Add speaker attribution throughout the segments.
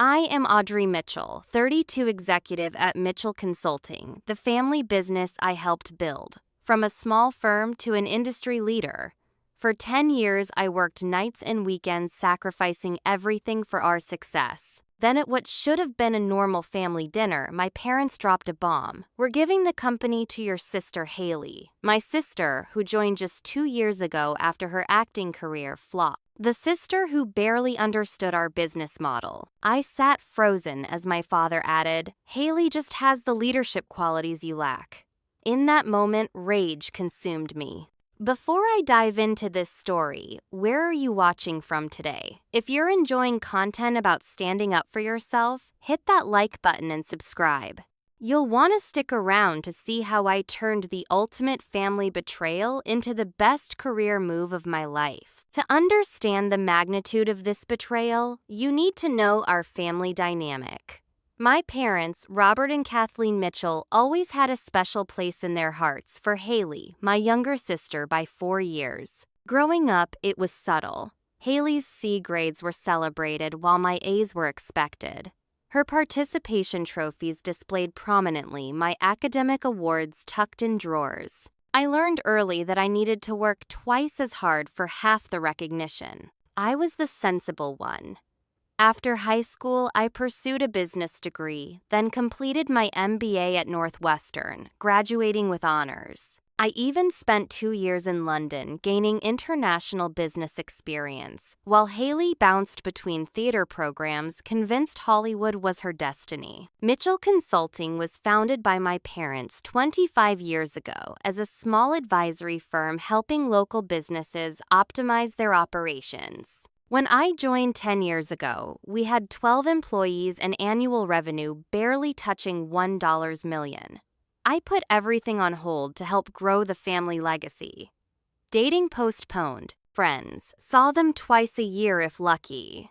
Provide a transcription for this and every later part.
Speaker 1: I am Audrey Mitchell, 32 executive at Mitchell Consulting, the family business I helped build. From a small firm to an industry leader. For 10 years, I worked nights and weekends sacrificing everything for our success. Then at what should have been a normal family dinner, my parents dropped a bomb. "We're giving the company to your sister Haley." My sister, who joined just 2 years ago after her acting career flopped. The sister who barely understood our business model. I sat frozen as my father added, "Haley just has the leadership qualities you lack." In that moment, rage consumed me. Before I dive into this story, where are you watching from today? If you're enjoying content about standing up for yourself, hit that like button and subscribe. You'll want to stick around to see how I turned the ultimate family betrayal into the best career move of my life. To understand the magnitude of this betrayal, you need to know our family dynamic. My parents, Robert and Kathleen Mitchell, always had a special place in their hearts for Haley, my younger sister, by 4 years. Growing up, it was subtle. Haley's C grades were celebrated while my A's were expected. Her participation trophies displayed prominently, my academic awards tucked in drawers. I learned early that I needed to work twice as hard for half the recognition. I was the sensible one. After high school, I pursued a business degree, then completed my MBA at Northwestern, graduating with honors. I even spent 2 years in London, gaining international business experience, while Haley bounced between theater programs, convinced Hollywood was her destiny. Mitchell Consulting was founded by my parents 25 years ago as a small advisory firm helping local businesses optimize their operations. When I joined 10 years ago, we had 12 employees and annual revenue barely touching $1 million. I put everything on hold to help grow the family legacy. Dating postponed. Friends saw them twice a year if lucky.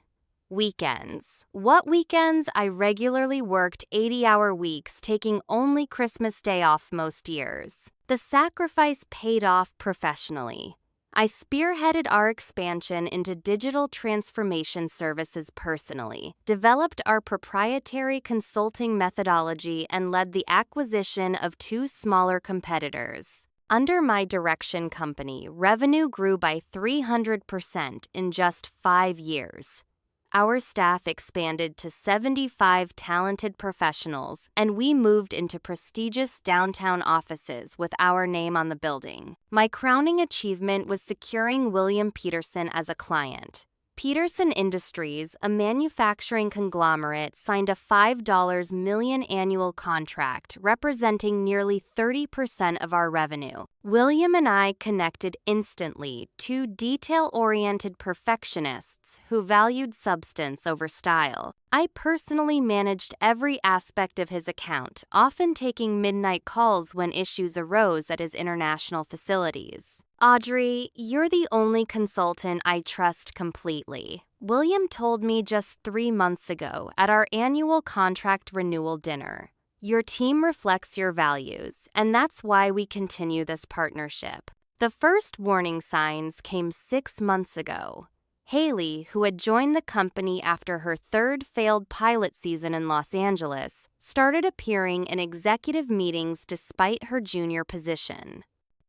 Speaker 1: Weekends. What weekends? I regularly worked 80-hour weeks, taking only Christmas Day off most years. The sacrifice paid off professionally. I spearheaded our expansion into digital transformation services personally, developed our proprietary consulting methodology, and led the acquisition of 2 smaller competitors. Under my direction, company revenue grew by 300% in just 5 years. Our staff expanded to 75 talented professionals, and we moved into prestigious downtown offices with our name on the building. My crowning achievement was securing William Peterson as a client. Peterson Industries, a manufacturing conglomerate, signed a $5 million annual contract representing nearly 30% of our revenue. William and I connected instantly, 2 detail-oriented perfectionists who valued substance over style. I personally managed every aspect of his account, often taking midnight calls when issues arose at his international facilities. "Audrey, you're the only consultant I trust completely," William told me just 3 months ago at our annual contract renewal dinner. "Your team reflects your values, and that's why we continue this partnership." The first warning signs came 6 months ago. Haley, who had joined the company after her 3rd failed pilot season in Los Angeles, started appearing in executive meetings despite her junior position.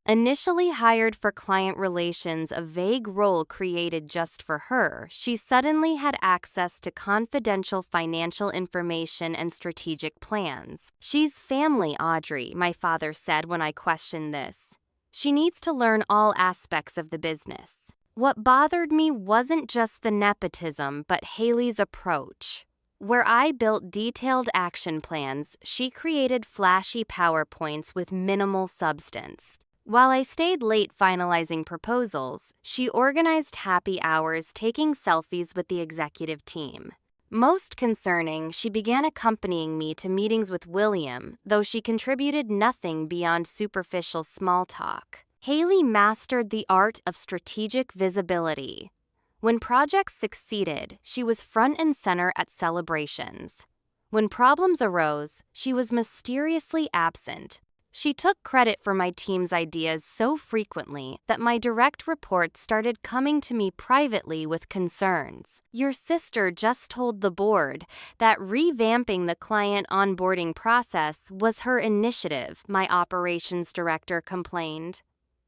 Speaker 1: Initially hired for client relations, a vague role created just for her, she suddenly had access to confidential financial information and strategic plans. "She's family, Audrey," my father said when I questioned this. "She needs to learn all aspects of the business." What bothered me wasn't just the nepotism, but Haley's approach. Where I built detailed action plans, she created flashy PowerPoints with minimal substance. While I stayed late finalizing proposals, she organized happy hours taking selfies with the executive team. Most concerning, she began accompanying me to meetings with William, though she contributed nothing beyond superficial small talk. Haley mastered the art of strategic visibility. When projects succeeded, she was front and center at celebrations. When problems arose, she was mysteriously absent, She took credit for my team's ideas so frequently that my direct reports started coming to me privately with concerns. Your sister just told the board that revamping the client onboarding process was her initiative, my operations director complained.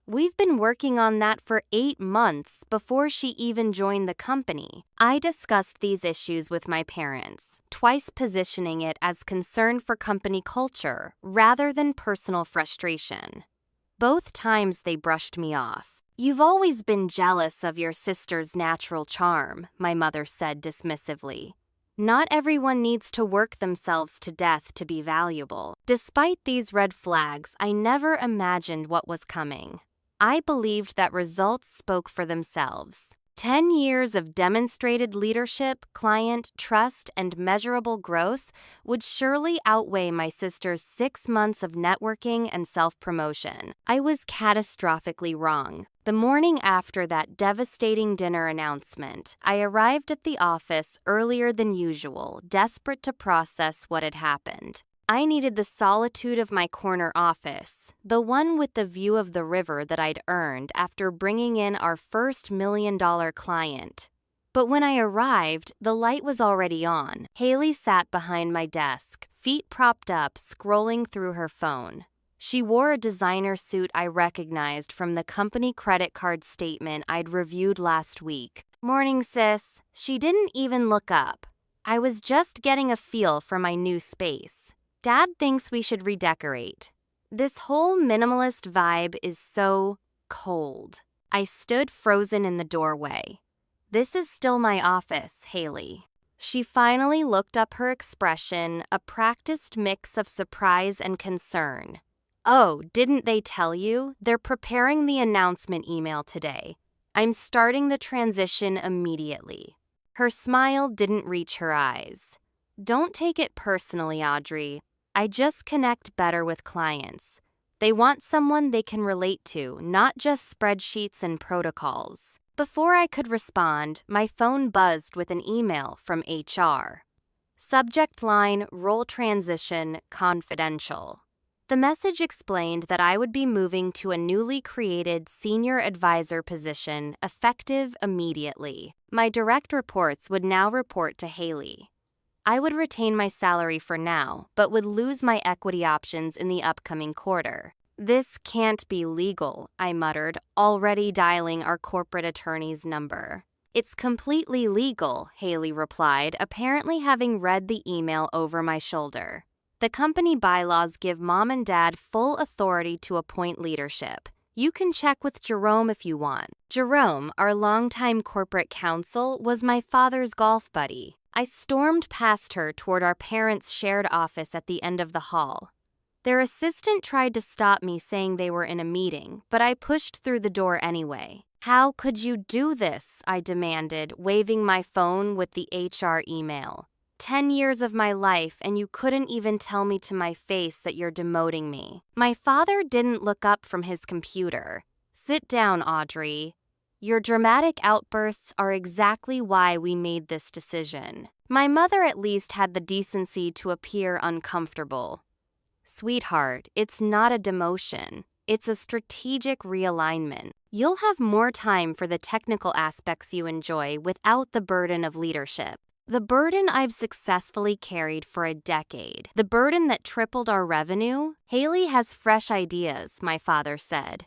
Speaker 1: We've been working on that for 8 months before she even joined the company. I discussed these issues with my parents, twice positioning it as concern for company culture rather than personal frustration. Both times they brushed me off. You've always been jealous of your sister's natural charm, my mother said dismissively. Not everyone needs to work themselves to death to be valuable. Despite these red flags, I never imagined what was coming. I believed that results spoke for themselves. 10 years of demonstrated leadership, client trust, and measurable growth would surely outweigh my sister's 6 months of networking and self-promotion. I was catastrophically wrong. The morning after that devastating dinner announcement, I arrived at the office earlier than usual, desperate to process what had happened. I needed the solitude of my corner office, the one with the view of the river that I'd earned after bringing in our first $1 million client. But when I arrived, the light was already on. Haley sat behind my desk, feet propped up, scrolling through her phone. She wore a designer suit I recognized from the company credit card statement I'd reviewed last week. "Morning, sis." She didn't even look up. I was just getting a feel for my new space. Dad thinks we should redecorate. This whole minimalist vibe is so cold. I stood frozen in the doorway. "This is still my office, Haley." She finally looked up, her expression a practiced mix of surprise and concern. "Oh, didn't they tell you? They're preparing the announcement email today. I'm starting the transition immediately." Her smile didn't reach her eyes. "Don't take it personally, Audrey. I just connect better with clients. They want someone they can relate to, not just spreadsheets and protocols." Before I could respond, my phone buzzed with an email from HR. Subject line: role transition, confidential. The message explained that I would be moving to a newly created senior advisor position effective immediately. My direct reports would now report to Haley. I would retain my salary for now, but would lose my equity options in the upcoming quarter. "This can't be legal," I muttered, already dialing our corporate attorney's number. "It's completely legal," Haley replied, apparently having read the email over my shoulder. "The company bylaws give Mom and Dad full authority to appoint leadership. You can check with Jerome if you want." Jerome, our longtime corporate counsel, was my father's golf buddy. I stormed past her toward our parents' shared office at the end of the hall. Their assistant tried to stop me, saying they were in a meeting, but I pushed through the door anyway. "How could you do this?" I demanded, waving my phone with the HR email. 10 years of my life, and you couldn't even tell me to my face that you're demoting me." My father didn't look up from his computer. "Sit down, Audrey. Your dramatic outbursts are exactly why we made this decision." My mother at least had the decency to appear uncomfortable. "Sweetheart, it's not a demotion. It's a strategic realignment. You'll have more time for the technical aspects you enjoy without the burden of leadership. The burden I've successfully carried for a decade. The burden that tripled our revenue." "Haley has fresh ideas," my father said.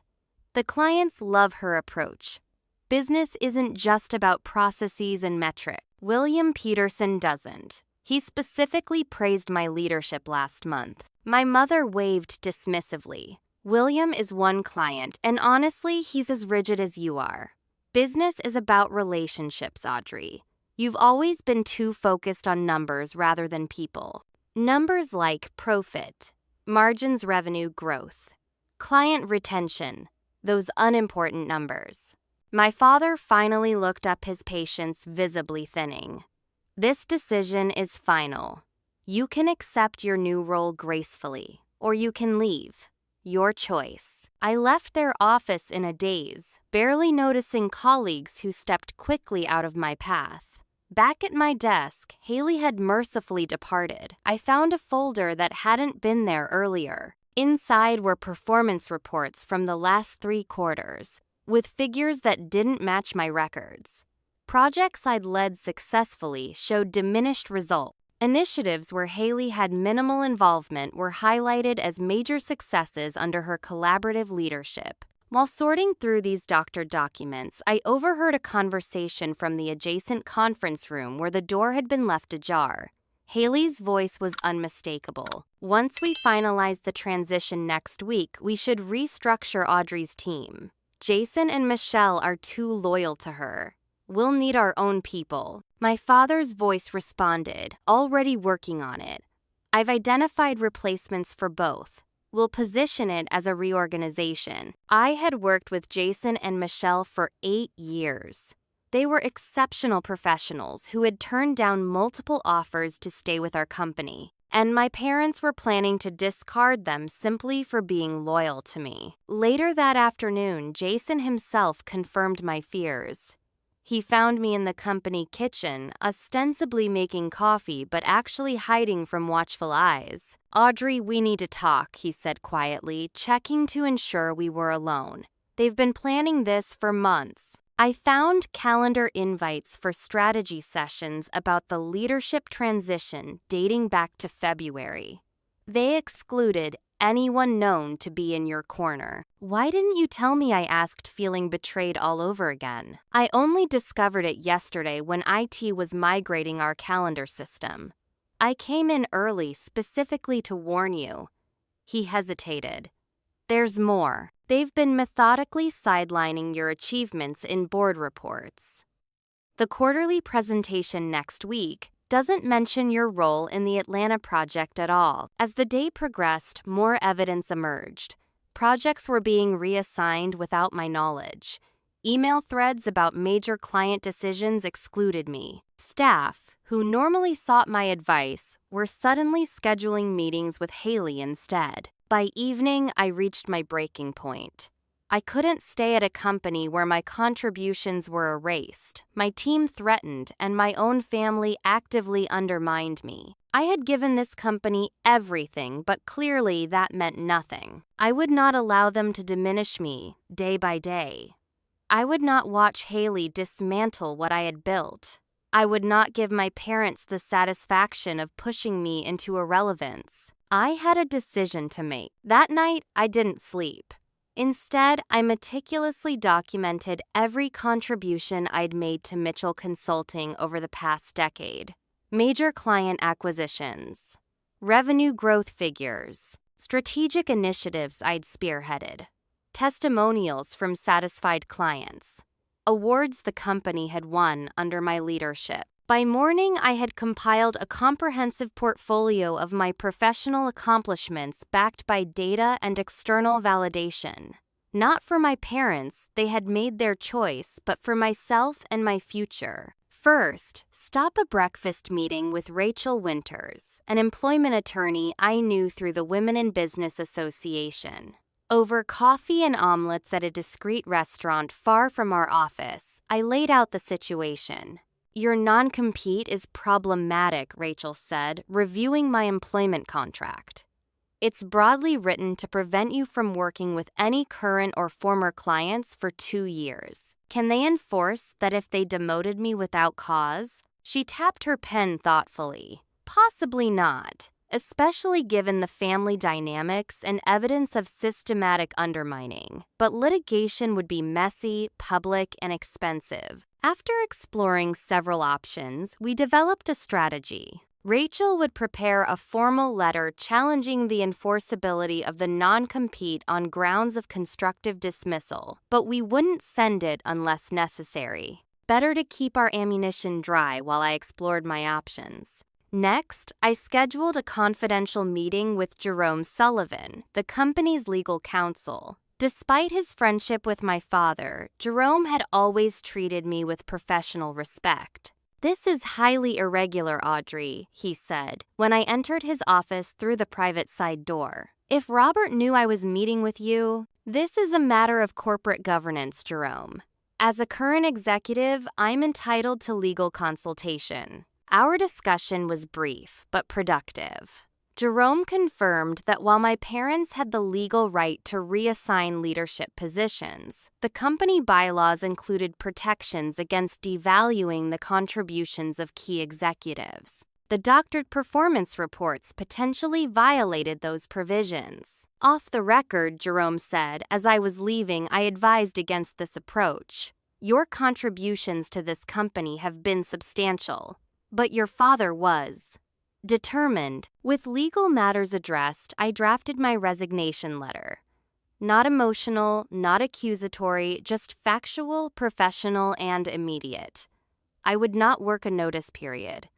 Speaker 1: "The clients love her approach. Business isn't just about processes and metrics. William Peterson doesn't. He specifically praised my leadership last month." My mother waved dismissively. "William is one client, and honestly, he's as rigid as you are. Business is about relationships, Audrey. You've always been too focused on numbers rather than people. Numbers like profit, margins, revenue growth, client retention, those unimportant numbers." My father finally looked up, his patience visibly thinning. "This decision is final. You can accept your new role gracefully, or you can leave. Your choice." I left their office in a daze, barely noticing colleagues who stepped quickly out of my path. Back at my desk, Haley had mercifully departed. I found a folder that hadn't been there earlier. Inside were performance reports from the last 3 quarters, with figures that didn't match my records. Projects I'd led successfully showed diminished results. Initiatives where Haley had minimal involvement were highlighted as major successes under her collaborative leadership. While sorting through these doctored documents, I overheard a conversation from the adjacent conference room where the door had been left ajar. Haley's voice was unmistakable. Once we finalize the transition next week, we should restructure Audrey's team. Jason and Michelle are too loyal to her. We'll need our own people. My father's voice responded, already working on it. I've identified replacements for both. We'll position it as a reorganization. I had worked with Jason and Michelle for 8 years. They were exceptional professionals who had turned down multiple offers to stay with our company, and my parents were planning to discard them simply for being loyal to me. Later that afternoon, Jason himself confirmed my fears. He found me in the company kitchen, ostensibly making coffee but actually hiding from watchful eyes. "Audrey, we need to talk," he said quietly, checking to ensure we were alone. "They've been planning this for months." I found calendar invites for strategy sessions about the leadership transition dating back to February. They excluded anyone known to be in your corner. "Why didn't you tell me?" I asked, feeling betrayed all over again. "I only discovered it yesterday when IT was migrating our calendar system. I came in early specifically to warn you." He hesitated. "There's more. They've been methodically sidelining your achievements in board reports. The quarterly presentation next week doesn't mention your role in the Atlanta project at all." As the day progressed, more evidence emerged. Projects were being reassigned without my knowledge. Email threads about major client decisions excluded me. Staff, who normally sought my advice, were suddenly scheduling meetings with Haley instead. By evening, I reached my breaking point. I couldn't stay at a company where my contributions were erased, my team threatened, and my own family actively undermined me. I had given this company everything, but clearly that meant nothing. I would not allow them to diminish me day by day. I would not watch Haley dismantle what I had built. I would not give my parents the satisfaction of pushing me into irrelevance. I had a decision to make. That night, I didn't sleep. Instead, I meticulously documented every contribution I'd made to Mitchell Consulting over the past decade. Major client acquisitions, revenue growth figures, strategic initiatives I'd spearheaded, testimonials from satisfied clients, awards the company had won under my leadership. By morning, I had compiled a comprehensive portfolio of my professional accomplishments backed by data and external validation. Not for my parents, they had made their choice, but for myself and my future. First, stop a breakfast meeting with Rachel Winters, an employment attorney I knew through the Women in Business Association. Over coffee and omelets at a discreet restaurant far from our office, I laid out the situation. "Your non-compete is problematic," Rachel said, reviewing my employment contract. "It's broadly written to prevent you from working with any current or former clients for 2 years. Can they enforce that if they demoted me without cause?" She tapped her pen thoughtfully. "Possibly not, especially given the family dynamics and evidence of systematic undermining. But litigation would be messy, public, and expensive." After exploring several options, we developed a strategy. Rachel would prepare a formal letter challenging the enforceability of the non-compete on grounds of constructive dismissal, but we wouldn't send it unless necessary. Better to keep our ammunition dry while I explored my options. Next, I scheduled a confidential meeting with Jerome Sullivan, the company's legal counsel. Despite his friendship with my father, Jerome had always treated me with professional respect. "This is highly irregular, Audrey," he said, when I entered his office through the private side door. "If Robert knew I was meeting with you, this is a matter of corporate governance, Jerome. As a current executive, I'm entitled to legal consultation." Our discussion was brief, but productive. Jerome confirmed that while my parents had the legal right to reassign leadership positions, the company bylaws included protections against devaluing the contributions of key executives. The doctored performance reports potentially violated those provisions. Off the record, Jerome said, as I was leaving, I advised against this approach. Your contributions to this company have been substantial, but your father was. Determined, with legal matters addressed, I drafted my resignation letter. Not emotional, not accusatory, just factual, professional, and immediate. I would not work a notice period.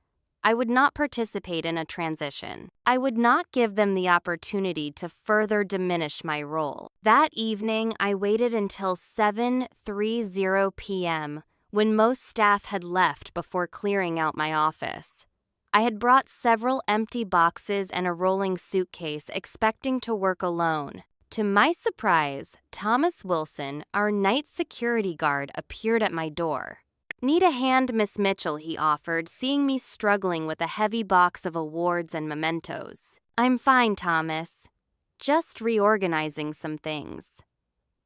Speaker 1: I would not participate in a transition. I would not give them the opportunity to further diminish my role. That evening, I waited until 7:30 p.m., when most staff had left, before clearing out my office. I had brought several empty boxes and a rolling suitcase, expecting to work alone. To my surprise, Thomas Wilson, our night security guard, appeared at my door. "Need a hand, Miss Mitchell," he offered, seeing me struggling with a heavy box of awards and mementos. "I'm fine, Thomas. Just reorganizing some things."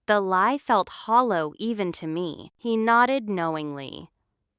Speaker 1: The lie felt hollow even to me. He nodded knowingly.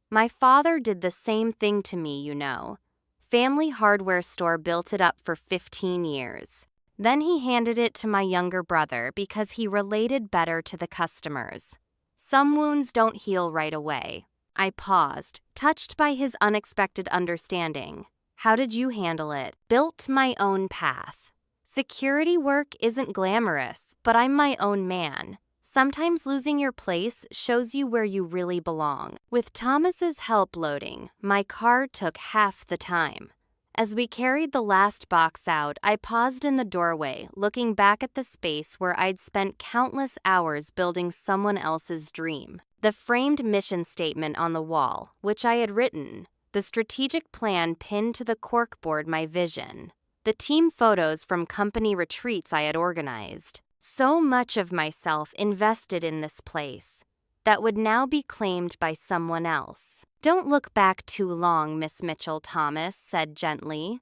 Speaker 1: "My father did the same thing to me, you know. Family hardware store built it up for 15 years. Then he handed it to my younger brother because he related better to the customers. Some wounds don't heal right away." I paused, touched by his unexpected understanding. "How did you handle it?" "Built my own path. Security work isn't glamorous, but I'm my own man. Sometimes losing your place shows you where you really belong." With Thomas's help loading, my car took half the time. As we carried the last box out, I paused in the doorway, looking back at the space where I'd spent countless hours building someone else's dream. The framed mission statement on the wall, which I had written, the strategic plan pinned to the corkboard, my vision, the team photos from company retreats I had organized. So much of myself invested in this place that would now be claimed by someone else. "Don't look back too long, Miss Mitchell," Thomas said gently.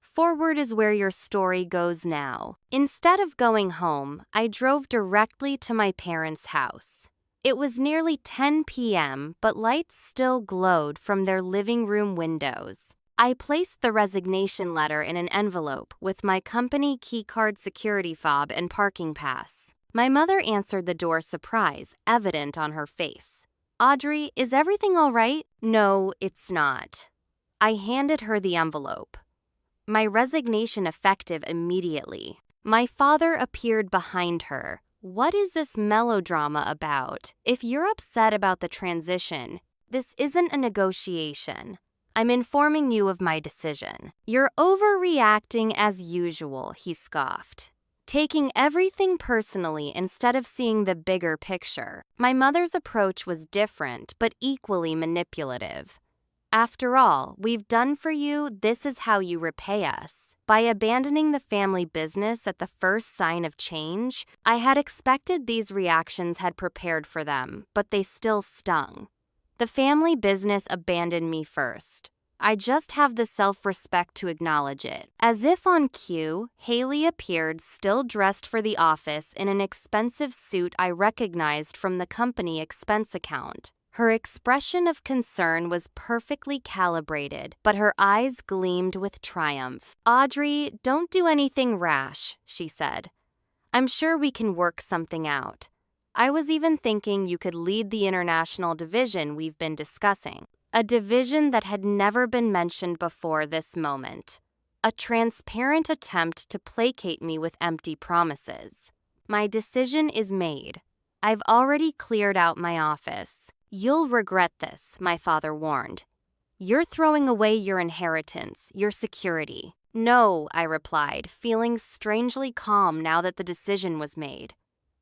Speaker 1: "Forward is where your story goes now." Instead of going home, I drove directly to my parents' house. It was nearly 10 p.m., but lights still glowed from their living room windows. I placed the resignation letter in an envelope with my company keycard, security fob, and parking pass. My mother answered the door, surprise evident on her face. "Audrey, is everything all right?" "No, it's not." I handed her the envelope. My resignation effective immediately. My father appeared behind her. "What is this melodrama about? If you're upset about the transition, this isn't a negotiation. I'm informing you of my decision." "You're overreacting as usual," he scoffed, taking everything personally instead of seeing the bigger picture. My mother's approach was different, but equally manipulative. "After all we've done for you, this is how you repay us." By abandoning the family business at the first sign of change, I had expected these reactions had prepared for them, but they still stung. The family business abandoned me first. I just have the self-respect to acknowledge it. As if on cue, Haley appeared, still dressed for the office in an expensive suit I recognized from the company expense account. Her expression of concern was perfectly calibrated, but her eyes gleamed with triumph. "Audrey, don't do anything rash," she said. "I'm sure we can work something out. I was even thinking you could lead the international division we've been discussing." A division that had never been mentioned before this moment. A transparent attempt to placate me with empty promises. "My decision is made. I've already cleared out my office." "You'll regret this," my father warned. "You're throwing away your inheritance, your security." "No," I replied, feeling strangely calm now that the decision was made.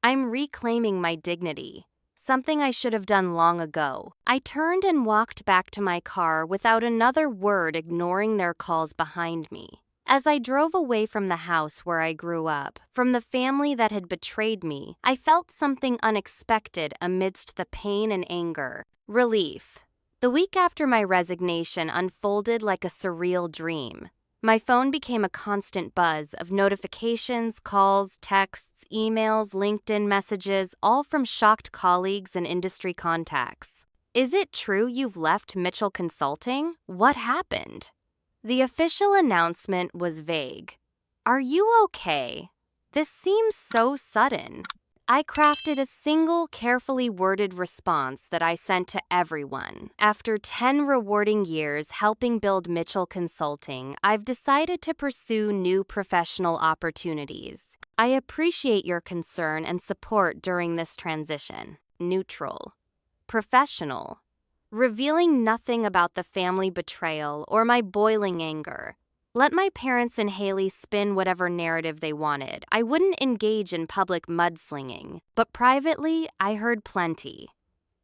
Speaker 1: "I'm reclaiming my dignity. Something I should have done long ago." I turned and walked back to my car without another word, ignoring their calls behind me. As I drove away from the house where I grew up, from the family that had betrayed me, I felt something unexpected amidst the pain and anger. Relief. The week after my resignation unfolded like a surreal dream. My phone became a constant buzz of notifications, calls, texts, emails, LinkedIn messages, all from shocked colleagues and industry contacts. Is it true you've left Mitchell Consulting? What happened? The official announcement was vague. Are you okay? This seems so sudden. I crafted a single, carefully worded response that I sent to everyone. After 10 rewarding years helping build Mitchell Consulting, I've decided to pursue new professional opportunities. I appreciate your concern and support during this transition. Neutral. Professional. Revealing nothing about the family betrayal or my boiling anger. Let my parents and Haley spin whatever narrative they wanted. I wouldn't engage in public mudslinging, but privately, I heard plenty.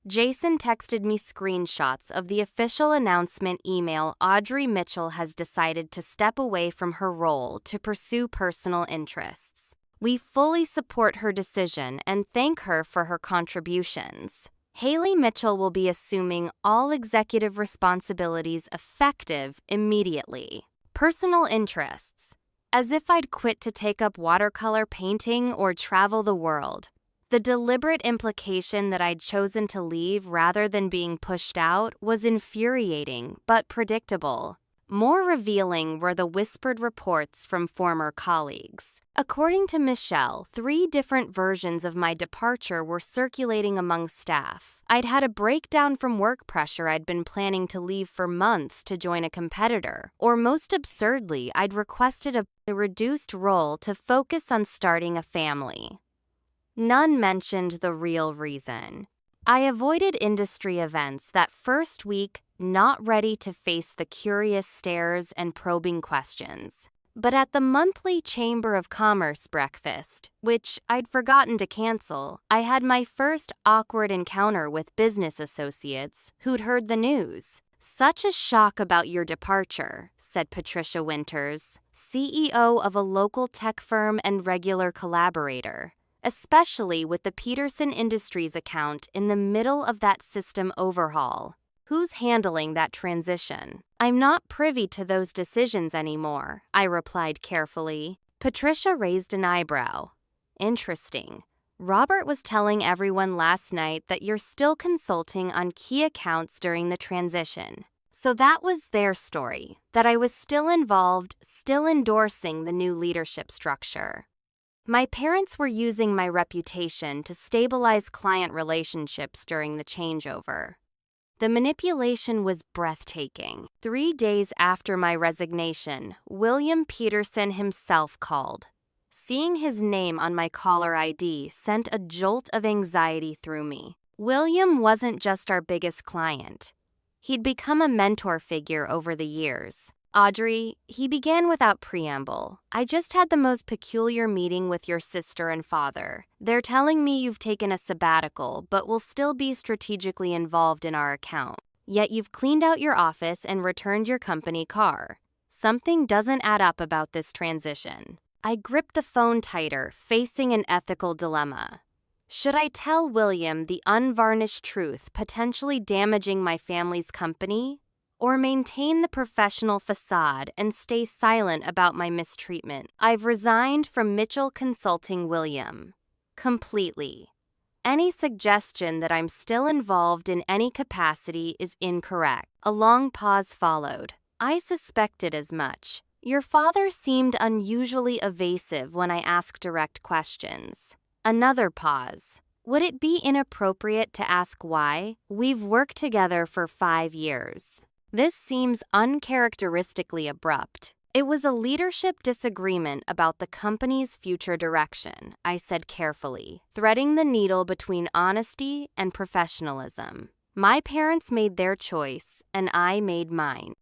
Speaker 1: Jason texted me screenshots of the official announcement email. Audrey Mitchell has decided to step away from her role to pursue personal interests. We fully support her decision and thank her for her contributions. Haley Mitchell will be assuming all executive responsibilities effective immediately. Personal interests. As if I'd quit to take up watercolor painting or travel the world. The deliberate implication that I'd chosen to leave rather than being pushed out was infuriating but predictable. More revealing were the whispered reports from former colleagues. According to Michelle, 3 different versions of my departure were circulating among staff. I'd had a breakdown from work pressure. I'd been planning to leave for months to join a competitor. Or most absurdly, I'd requested a reduced role to focus on starting a family. None mentioned the real reason. I avoided industry events that first week, not ready to face the curious stares and probing questions. But at the monthly Chamber of Commerce breakfast, which I'd forgotten to cancel, I had my first awkward encounter with business associates who'd heard the news. "Such a shock about your departure," said Patricia Winters, CEO of a local tech firm and regular collaborator. Especially with the Peterson Industries account in the middle of that system overhaul. Who's handling that transition? I'm not privy to those decisions anymore, I replied carefully. Patricia raised an eyebrow. Interesting. Robert was telling everyone last night that you're still consulting on key accounts during the transition. So that was their story, that I was still involved, still endorsing the new leadership structure. My parents were using my reputation to stabilize client relationships during the changeover. The manipulation was breathtaking. 3 days after my resignation, William Peterson himself called. Seeing his name on my caller ID sent a jolt of anxiety through me. William wasn't just our biggest client. He'd become a mentor figure over the years. "Audrey," he began without preamble, "I just had the most peculiar meeting with your sister and father. They're telling me you've taken a sabbatical, but will still be strategically involved in our account. Yet you've cleaned out your office and returned your company car. Something doesn't add up about this transition." I gripped the phone tighter, facing an ethical dilemma. Should I tell William the unvarnished truth, potentially damaging my family's company? Or maintain the professional facade and stay silent about my mistreatment? I've resigned from Mitchell Consulting, William. Completely. Any suggestion that I'm still involved in any capacity is incorrect. A long pause followed. I suspected as much. Your father seemed unusually evasive when I asked direct questions. Another pause. Would it be inappropriate to ask why? We've worked together for 5 years. This seems uncharacteristically abrupt. It was a leadership disagreement about the company's future direction, I said carefully, threading the needle between honesty and professionalism. My parents made their choice, and I made mine.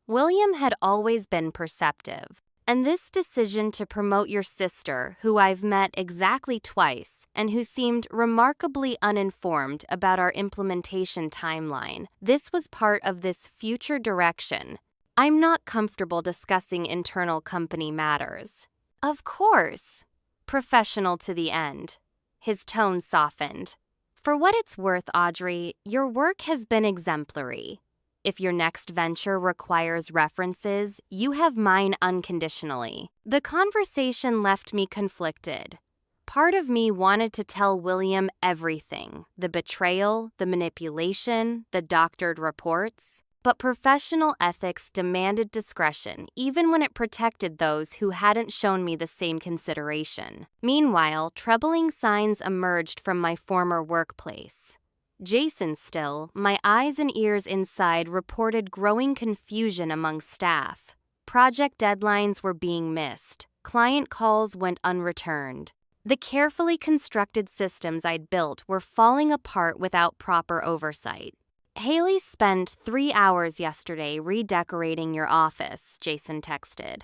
Speaker 1: William had always been perceptive. And this decision to promote your sister, who I've met exactly twice, and who seemed remarkably uninformed about our implementation timeline, this was part of this future direction. I'm not comfortable discussing internal company matters. Of course. Professional to the end. His tone softened. For what it's worth, Audrey, your work has been exemplary. If your next venture requires references, you have mine unconditionally. The conversation left me conflicted. Part of me wanted to tell William everything, the betrayal, the manipulation, the doctored reports. But professional ethics demanded discretion, even when it protected those who hadn't shown me the same consideration. Meanwhile, troubling signs emerged from my former workplace. Jason still, my eyes and ears inside, reported growing confusion among staff. Project deadlines were being missed. Client calls went unreturned. The carefully constructed systems I'd built were falling apart without proper oversight. Haley spent 3 hours yesterday redecorating your office, Jason texted.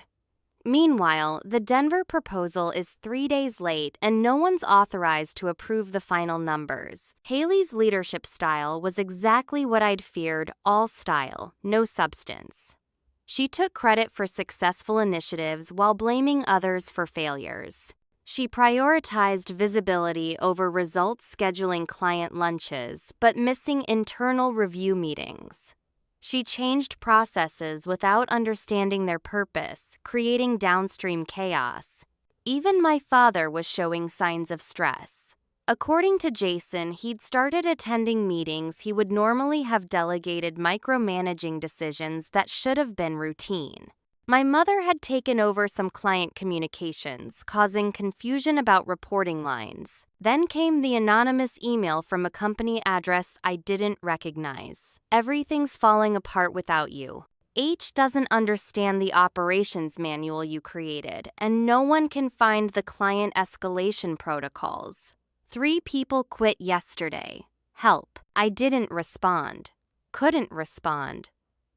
Speaker 1: Meanwhile, the Denver proposal is 3 days late and no one's authorized to approve the final numbers. Haley's leadership style was exactly what I'd feared, all style, no substance. She took credit for successful initiatives while blaming others for failures. She prioritized visibility over results, scheduling client lunches, but missing internal review meetings. She changed processes without understanding their purpose, creating downstream chaos. Even my father was showing signs of stress. According to Jason, he'd started attending meetings he would normally have delegated, micromanaging decisions that should have been routine. My mother had taken over some client communications, causing confusion about reporting lines. Then came the anonymous email from a company address I didn't recognize. Everything's falling apart without you. H doesn't understand the operations manual you created, and no one can find the client escalation protocols. 3 people quit yesterday. Help. I didn't respond. Couldn't respond.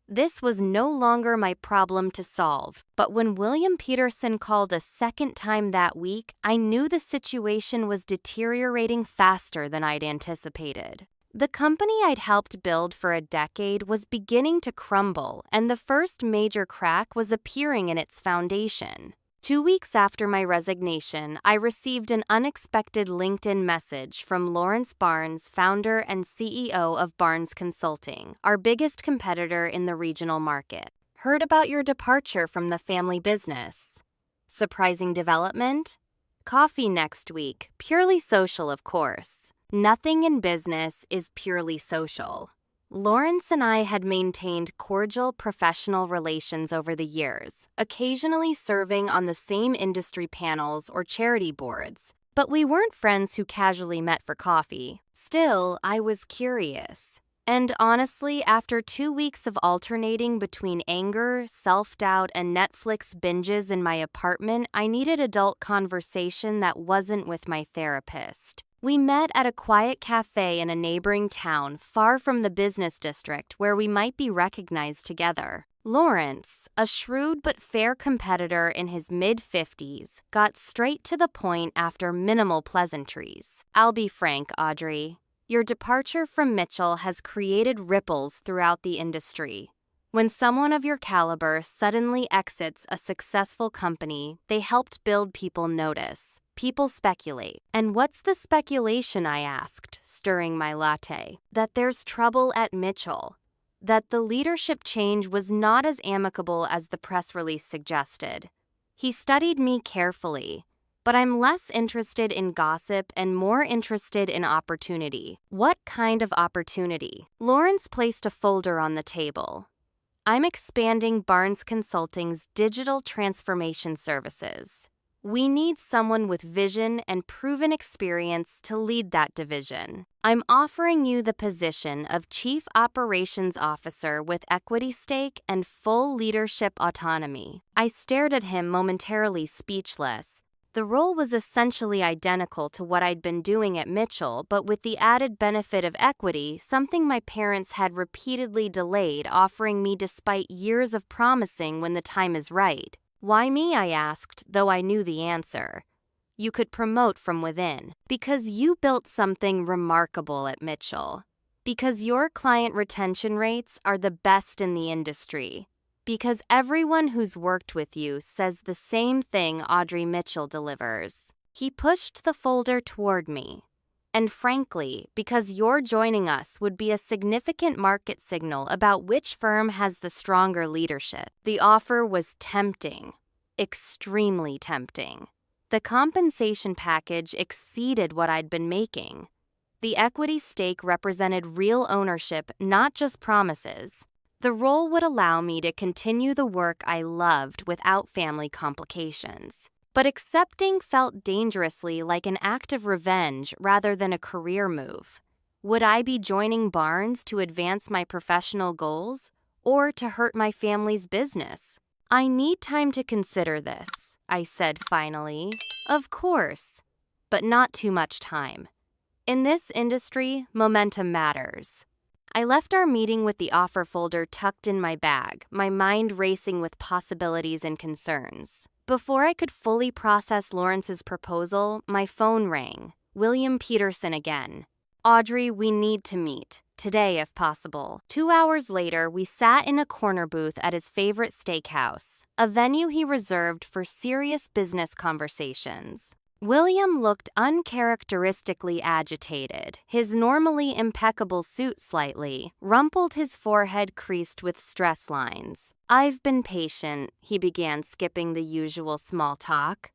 Speaker 1: This was no longer my problem to solve, but when William Peterson called a second time that week, I knew the situation was deteriorating faster than I'd anticipated. The company I'd helped build for a decade was beginning to crumble, and the first major crack was appearing in its foundation. 2 weeks after my resignation, I received an unexpected LinkedIn message from Lawrence Barnes, founder and CEO of Barnes Consulting, our biggest competitor in the regional market. Heard about your departure from the family business. Surprising development? Coffee next week, purely social, of course. Nothing in business is purely social. Lawrence and I had maintained cordial professional relations over the years, occasionally serving on the same industry panels or charity boards, but we weren't friends who casually met for coffee. Still, I was curious. And honestly, after 2 weeks of alternating between anger, self-doubt, and Netflix binges in my apartment, I needed adult conversation that wasn't with my therapist. We met at a quiet cafe in a neighboring town, far from the business district, where we might be recognized together. Lawrence, a shrewd but fair competitor in his mid-50s, got straight to the point after minimal pleasantries. I'll be frank, Audrey. Your departure from Mitchell has created ripples throughout the industry. When someone of your caliber suddenly exits a successful company, they helped build, people notice. People speculate. And what's the speculation, I asked, stirring my latte? That there's trouble at Mitchell. That the leadership change was not as amicable as the press release suggested. He studied me carefully. But I'm less interested in gossip and more interested in opportunity. What kind of opportunity? Lawrence placed a folder on the table. I'm expanding Barnes Consulting's digital transformation services. We need someone with vision and proven experience to lead that division. I'm offering you the position of Chief Operations Officer with equity stake and full leadership autonomy. I stared at him, momentarily speechless. The role was essentially identical to what I'd been doing at Mitchell, but with the added benefit of equity, something my parents had repeatedly delayed offering me despite years of promising when the time is right. Why me, I asked, though I knew the answer. You could promote from within. Because you built something remarkable at Mitchell. Because your client retention rates are the best in the industry. Because everyone who's worked with you says the same thing Audrey Mitchell delivers. He pushed the folder toward me. And frankly, because you're joining us would be a significant market signal about which firm has the stronger leadership. The offer was tempting, extremely tempting. The compensation package exceeded what I'd been making. The equity stake represented real ownership, not just promises. The role would allow me to continue the work I loved without family complications. But accepting felt dangerously like an act of revenge rather than a career move. Would I be joining Barnes to advance my professional goals or to hurt my family's business? I need time to consider this, I said finally. Of course, but not too much time. In this industry, momentum matters. I left our meeting with the offer folder tucked in my bag, my mind racing with possibilities and concerns. Before I could fully process Lawrence's proposal, my phone rang. William Peterson again. Audrey, we need to meet. Today, if possible. 2 hours later, we sat in a corner booth at his favorite steakhouse, a venue he reserved for serious business conversations. William looked uncharacteristically agitated, his normally impeccable suit slightly rumpled, his forehead creased with stress lines. I've been patient, he began, skipping the usual small talk.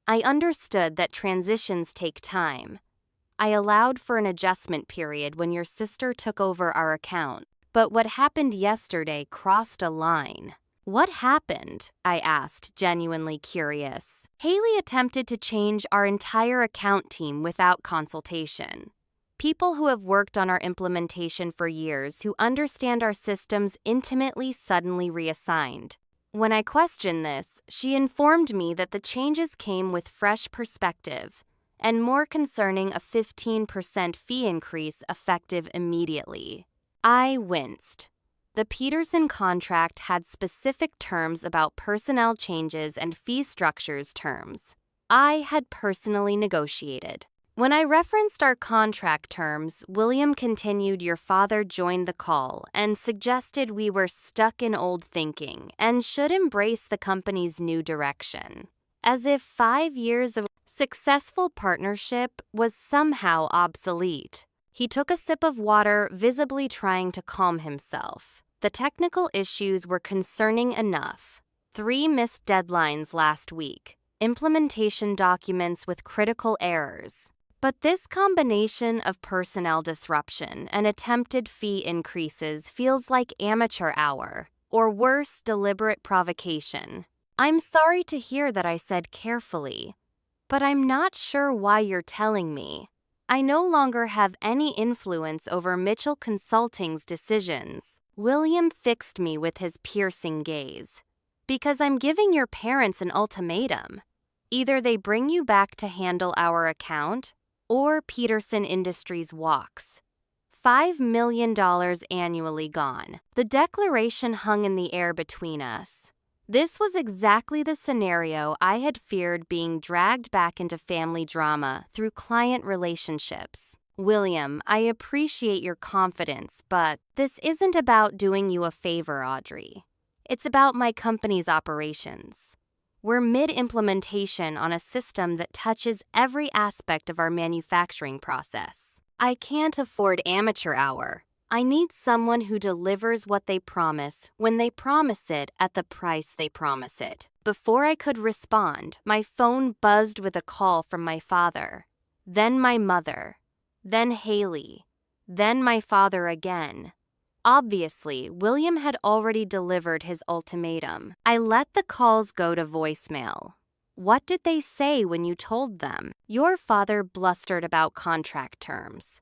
Speaker 1: I understood that transitions take time. I allowed for an adjustment period when your sister took over our account, but what happened yesterday crossed a line. What happened? I asked, genuinely curious. Haley attempted to change our entire account team without consultation. People who have worked on our implementation for years, who understand our systems intimately, suddenly reassigned. When I questioned this, she informed me that the changes came with fresh perspective, and more concerning, a 15% fee increase effective immediately. I winced. The Peterson contract had specific terms about personnel changes and fee structures terms. I had personally negotiated. When I referenced our contract terms, William continued, your father joined the call and suggested we were stuck in old thinking and should embrace the company's new direction. As if 5 years of successful partnership was somehow obsolete. He took a sip of water, visibly trying to calm himself. The technical issues were concerning enough. 3 missed deadlines last week, implementation documents with critical errors. But this combination of personnel disruption and attempted fee increases feels like amateur hour, or worse, deliberate provocation. I'm sorry to hear that, I said carefully, but I'm not sure why you're telling me. I no longer have any influence over Mitchell Consulting's decisions. William fixed me with his piercing gaze. Because I'm giving your parents an ultimatum. Either they bring you back to handle our account, or Peterson Industries walks. $5 million annually gone. The declaration hung in the air between us. This was exactly the scenario I had feared, being dragged back into family drama through client relationships. William, I appreciate your confidence, but this isn't about doing you a favor, Audrey. It's about my company's operations. We're mid-implementation on a system that touches every aspect of our manufacturing process. I can't afford amateur hour. I need someone who delivers what they promise when they promise it at the price they promise it. Before I could respond, my phone buzzed with a call from my father, then my mother, then Haley, then my father again. Obviously, William had already delivered his ultimatum. I let the calls go to voicemail. What did they say when you told them? Your father blustered about contract terms.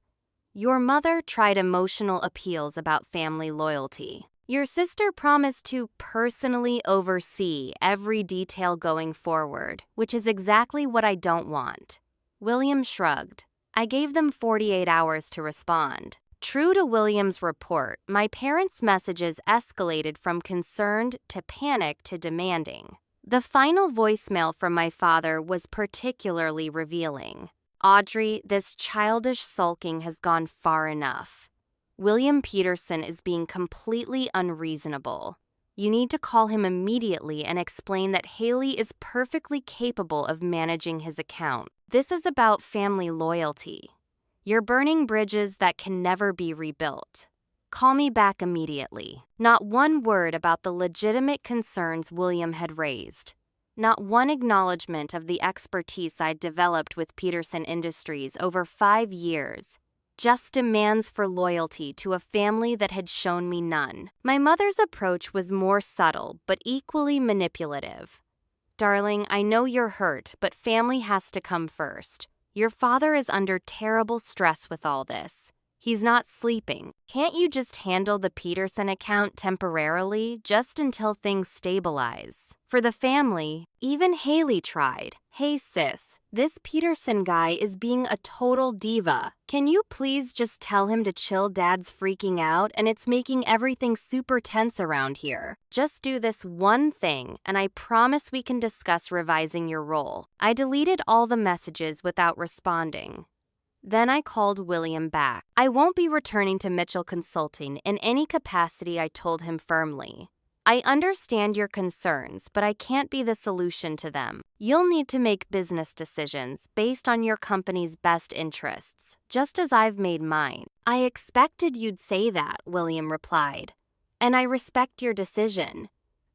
Speaker 1: Your mother tried emotional appeals about family loyalty. Your sister promised to personally oversee every detail going forward, which is exactly what I don't want. William shrugged. I gave them 48 hours to respond. True to William's report, my parents' messages escalated from concerned to panic to demanding. The final voicemail from my father was particularly revealing. Audrey, this childish sulking has gone far enough. William Peterson is being completely unreasonable. You need to call him immediately and explain that Haley is perfectly capable of managing his account. This is about family loyalty. You're burning bridges that can never be rebuilt. Call me back immediately. Not one word about the legitimate concerns William had raised. Not one acknowledgement of the expertise I'd developed with Peterson Industries over 5 years. Just demands for loyalty to a family that had shown me none. My mother's approach was more subtle, but equally manipulative. Darling, I know you're hurt, but family has to come first. Your father is under terrible stress with all this. He's not sleeping. Can't you just handle the Peterson account temporarily, just until things stabilize? For the family, even Haley tried. Hey sis, this Peterson guy is being a total diva. Can you please just tell him to chill? Dad's freaking out and it's making everything super tense around here. Just do this one thing and I promise we can discuss revising your role. I deleted all the messages without responding. Then I called William back. I won't be returning to Mitchell Consulting in any capacity, I told him firmly. I understand your concerns, but I can't be the solution to them. You'll need to make business decisions based on your company's best interests, just as I've made mine. I expected you'd say that, William replied. And I respect your decision.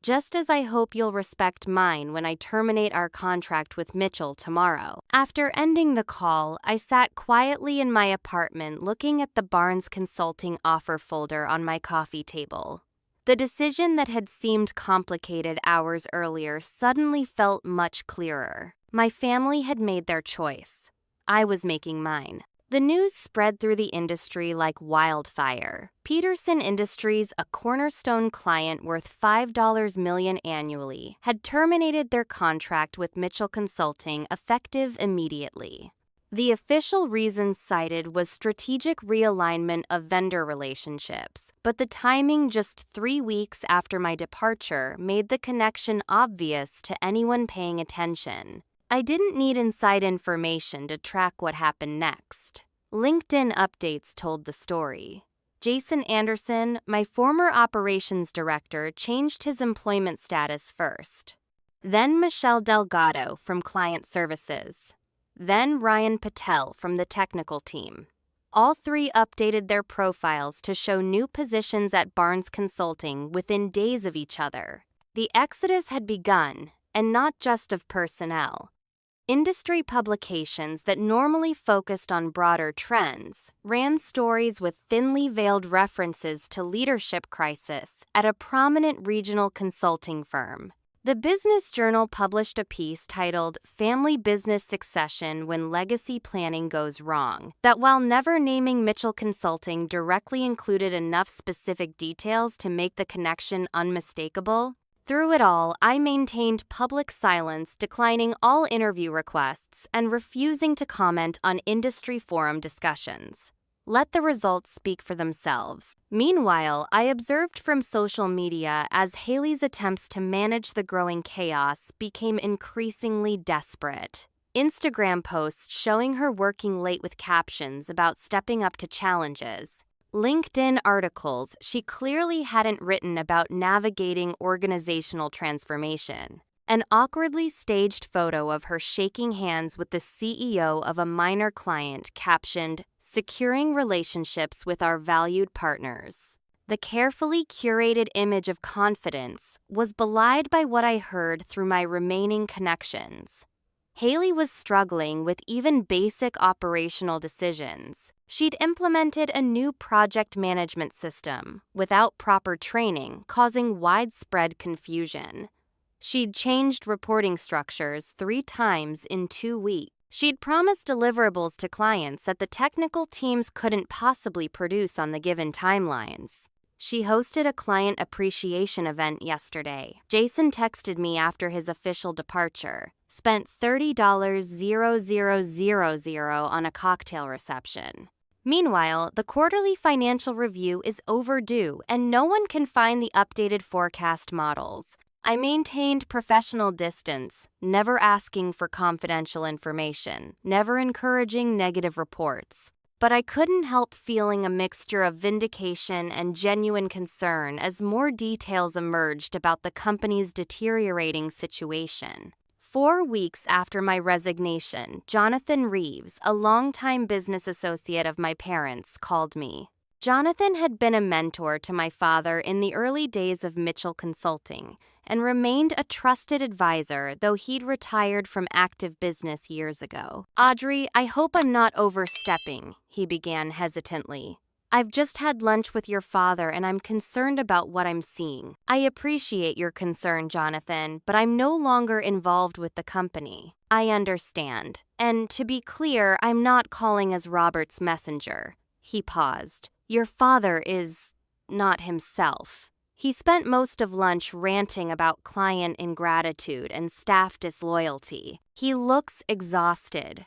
Speaker 1: Just as I hope you'll respect mine when I terminate our contract with Mitchell tomorrow. After ending the call, I sat quietly in my apartment looking at the Barnes Consulting offer folder on my coffee table. The decision that had seemed complicated hours earlier suddenly felt much clearer. My family had made their choice. I was making mine. The news spread through the industry like wildfire. Peterson Industries, a cornerstone client worth $5 million annually, had terminated their contract with Mitchell Consulting effective immediately. The official reason cited was strategic realignment of vendor relationships, but the timing just 3 weeks after my departure made the connection obvious to anyone paying attention. I didn't need inside information to track what happened next. LinkedIn updates told the story. Jason Anderson, my former operations director, changed his employment status first. Then Michelle Delgado from client services. Then Ryan Patel from the technical team. All 3 updated their profiles to show new positions at Barnes Consulting within days of each other. The exodus had begun, and not just of personnel. Industry publications that normally focused on broader trends ran stories with thinly veiled references to leadership crisis at a prominent regional consulting firm. The Business Journal published a piece titled "Family Business Succession When Legacy Planning Goes Wrong," that while never naming Mitchell Consulting directly included enough specific details to make the connection unmistakable. Through it all, I maintained public silence, declining all interview requests and refusing to comment on industry forum discussions. Let the results speak for themselves. Meanwhile, I observed from social media as Haley's attempts to manage the growing chaos became increasingly desperate. Instagram posts showing her working late with captions about stepping up to challenges. LinkedIn articles she clearly hadn't written about navigating organizational transformation. An awkwardly staged photo of her shaking hands with the CEO of a minor client captioned, "Securing relationships with our valued partners." The carefully curated image of confidence was belied by what I heard through my remaining connections. Haley was struggling with even basic operational decisions. She'd implemented a new project management system without proper training, causing widespread confusion. She'd changed reporting structures 3 times in 2 weeks. She'd promised deliverables to clients that the technical teams couldn't possibly produce on the given timelines. She hosted a client appreciation event yesterday. Jason texted me after his official departure. Spent $30,000 on a cocktail reception. Meanwhile, the quarterly financial review is overdue and no one can find the updated forecast models. I maintained professional distance, never asking for confidential information, never encouraging negative reports. But I couldn't help feeling a mixture of vindication and genuine concern as more details emerged about the company's deteriorating situation. 4 weeks after my resignation, Jonathan Reeves, a longtime business associate of my parents, called me. Jonathan had been a mentor to my father in the early days of Mitchell Consulting and remained a trusted advisor, though he'd retired from active business years ago. "Audrey, I hope I'm not overstepping," he began hesitantly. "I've just had lunch with your father and I'm concerned about what I'm seeing." "I appreciate your concern, Jonathan, but I'm no longer involved with the company." "I understand. And to be clear, I'm not calling as Robert's messenger." He paused. "Your father is not himself." He spent most of lunch ranting about client ingratitude and staff disloyalty. "He looks exhausted."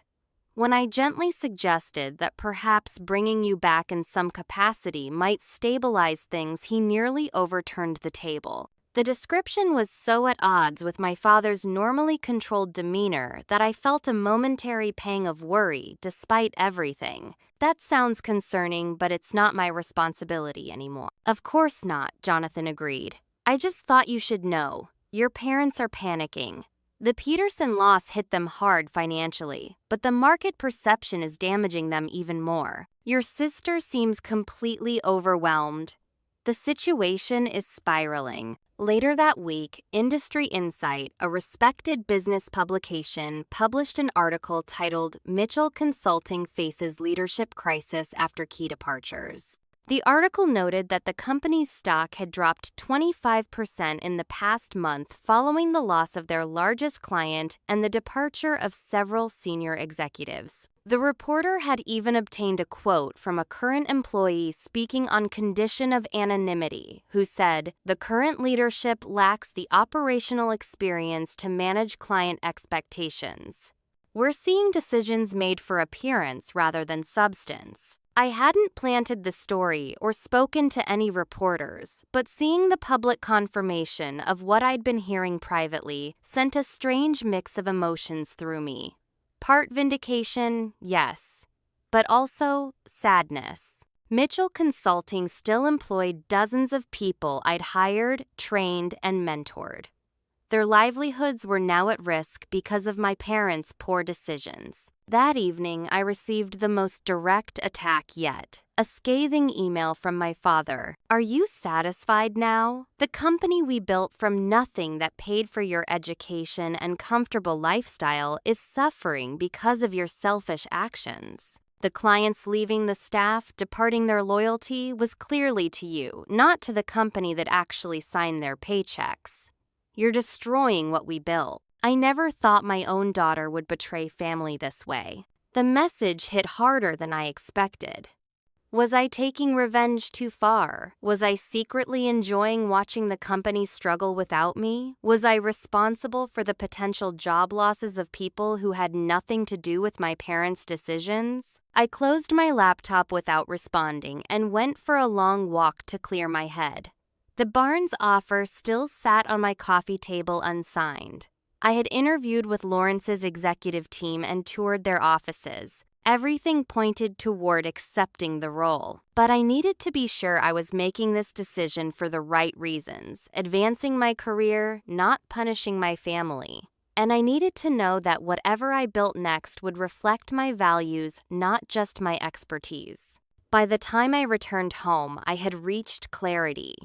Speaker 1: When I gently suggested that perhaps bringing you back in some capacity might stabilize things, he nearly overturned the table. The description was so at odds with my father's normally controlled demeanor that I felt a momentary pang of worry despite everything. "That sounds concerning, but it's not my responsibility anymore." "Of course not," Jonathan agreed. "I just thought you should know. Your parents are panicking. The Peterson loss hit them hard financially, but the market perception is damaging them even more. Your sister seems completely overwhelmed. The situation is spiraling." Later that week, Industry Insight, a respected business publication, published an article titled "Mitchell Consulting Faces Leadership Crisis After Key Departures." The article noted that the company's stock had dropped 25% in the past month following the loss of their largest client and the departure of several senior executives. The reporter had even obtained a quote from a current employee speaking on condition of anonymity, who said, "The current leadership lacks the operational experience to manage client expectations. We're seeing decisions made for appearance rather than substance." I hadn't planted the story or spoken to any reporters, but seeing the public confirmation of what I'd been hearing privately sent a strange mix of emotions through me. Part vindication, yes, but also sadness. Mitchell Consulting still employed dozens of people I'd hired, trained, and mentored. Their livelihoods were now at risk because of my parents' poor decisions. That evening, I received the most direct attack yet. A scathing email from my father. "Are you satisfied now? The company we built from nothing that paid for your education and comfortable lifestyle is suffering because of your selfish actions. The clients leaving the staff, departing their loyalty, was clearly to you, not to the company that actually signed their paychecks. You're destroying what we built. I never thought my own daughter would betray family this way." The message hit harder than I expected. Was I taking revenge too far? Was I secretly enjoying watching the company struggle without me? Was I responsible for the potential job losses of people who had nothing to do with my parents' decisions? I closed my laptop without responding and went for a long walk to clear my head. The Barnes offer still sat on my coffee table unsigned. I had interviewed with Lawrence's executive team and toured their offices. Everything pointed toward accepting the role. But I needed to be sure I was making this decision for the right reasons, advancing my career, not punishing my family. And I needed to know that whatever I built next would reflect my values, not just my expertise. By the time I returned home, I had reached clarity.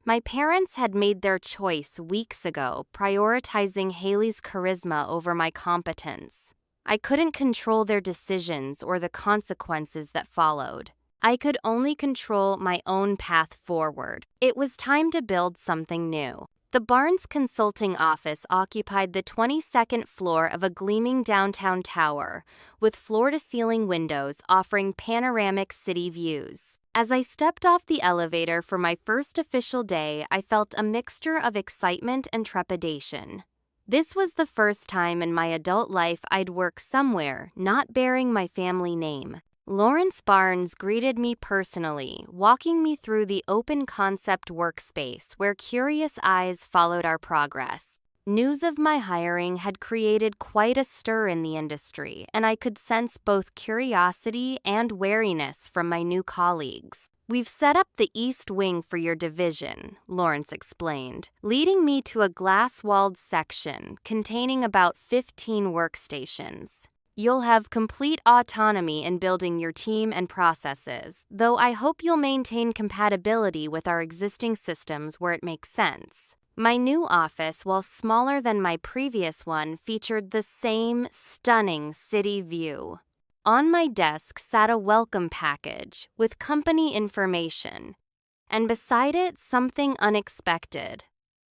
Speaker 1: My parents had made their choice weeks ago, prioritizing Haley's charisma over my competence. I couldn't control their decisions or the consequences that followed. I could only control my own path forward. It was time to build something new. The Barnes Consulting office occupied the 22nd floor of a gleaming downtown tower, with floor-to-ceiling windows offering panoramic city views. As I stepped off the elevator for my first official day, I felt a mixture of excitement and trepidation. This was the first time in my adult life I'd work somewhere not bearing my family name. Lawrence Barnes greeted me personally, walking me through the open-concept workspace where curious eyes followed our progress. News of my hiring had created quite a stir in the industry, and I could sense both curiosity and wariness from my new colleagues. "We've set up the East Wing for your division," Lawrence explained, leading me to a glass-walled section containing about 15 workstations. "You'll have complete autonomy in building your team and processes, though I hope you'll maintain compatibility with our existing systems where it makes sense." My new office, while smaller than my previous one, featured the same stunning city view. On my desk sat a welcome package with company information, and beside it something unexpected.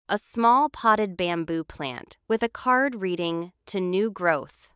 Speaker 1: A small potted bamboo plant with a card reading, "To new growth,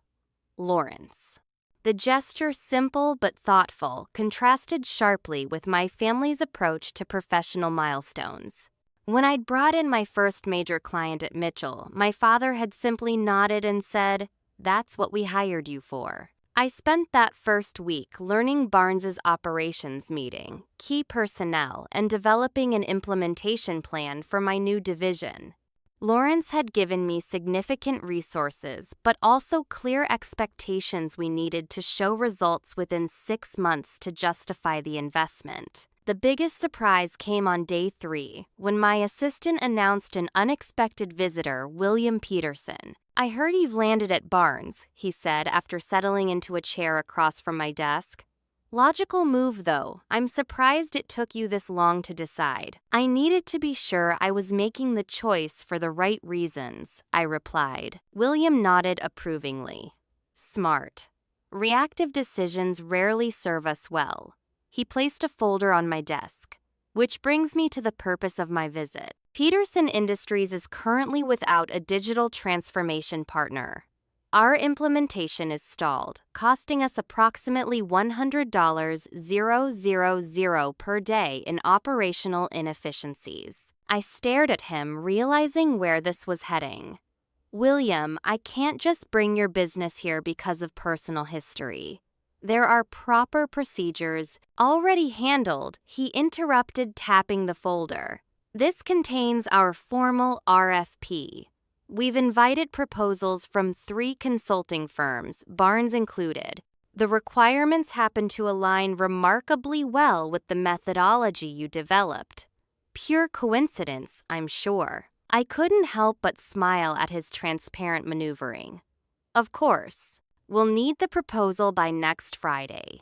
Speaker 1: Lawrence." The gesture, simple but thoughtful, contrasted sharply with my family's approach to professional milestones. When I'd brought in my first major client at Mitchell, my father had simply nodded and said, "That's what we hired you for." I spent that first week learning Barnes's operations meeting, key personnel, and developing an implementation plan for my new division. Lawrence had given me significant resources, but also clear expectations we needed to show results within 6 months to justify the investment. The biggest surprise came on day 3, when my assistant announced an unexpected visitor, William Peterson. "I heard you've landed at Barnes," he said after settling into a chair across from my desk. "Logical move, though. I'm surprised it took you this long to decide." "I needed to be sure I was making the choice for the right reasons," I replied. William nodded approvingly. "Smart. Reactive decisions rarely serve us well." He placed a folder on my desk. "Which brings me to the purpose of my visit. Peterson Industries is currently without a digital transformation partner. Our implementation is stalled, costing us approximately $100,000 per day in operational inefficiencies." I stared at him, realizing where this was heading. "William, I can't just bring your business here because of personal history. There are proper procedures already handled," he interrupted, tapping the folder. "This contains our formal RFP. We've invited proposals from 3 consulting firms, Barnes included. The requirements happen to align remarkably well with the methodology you developed. Pure coincidence, I'm sure." I couldn't help but smile at his transparent maneuvering. "Of course. We'll need the proposal by next Friday.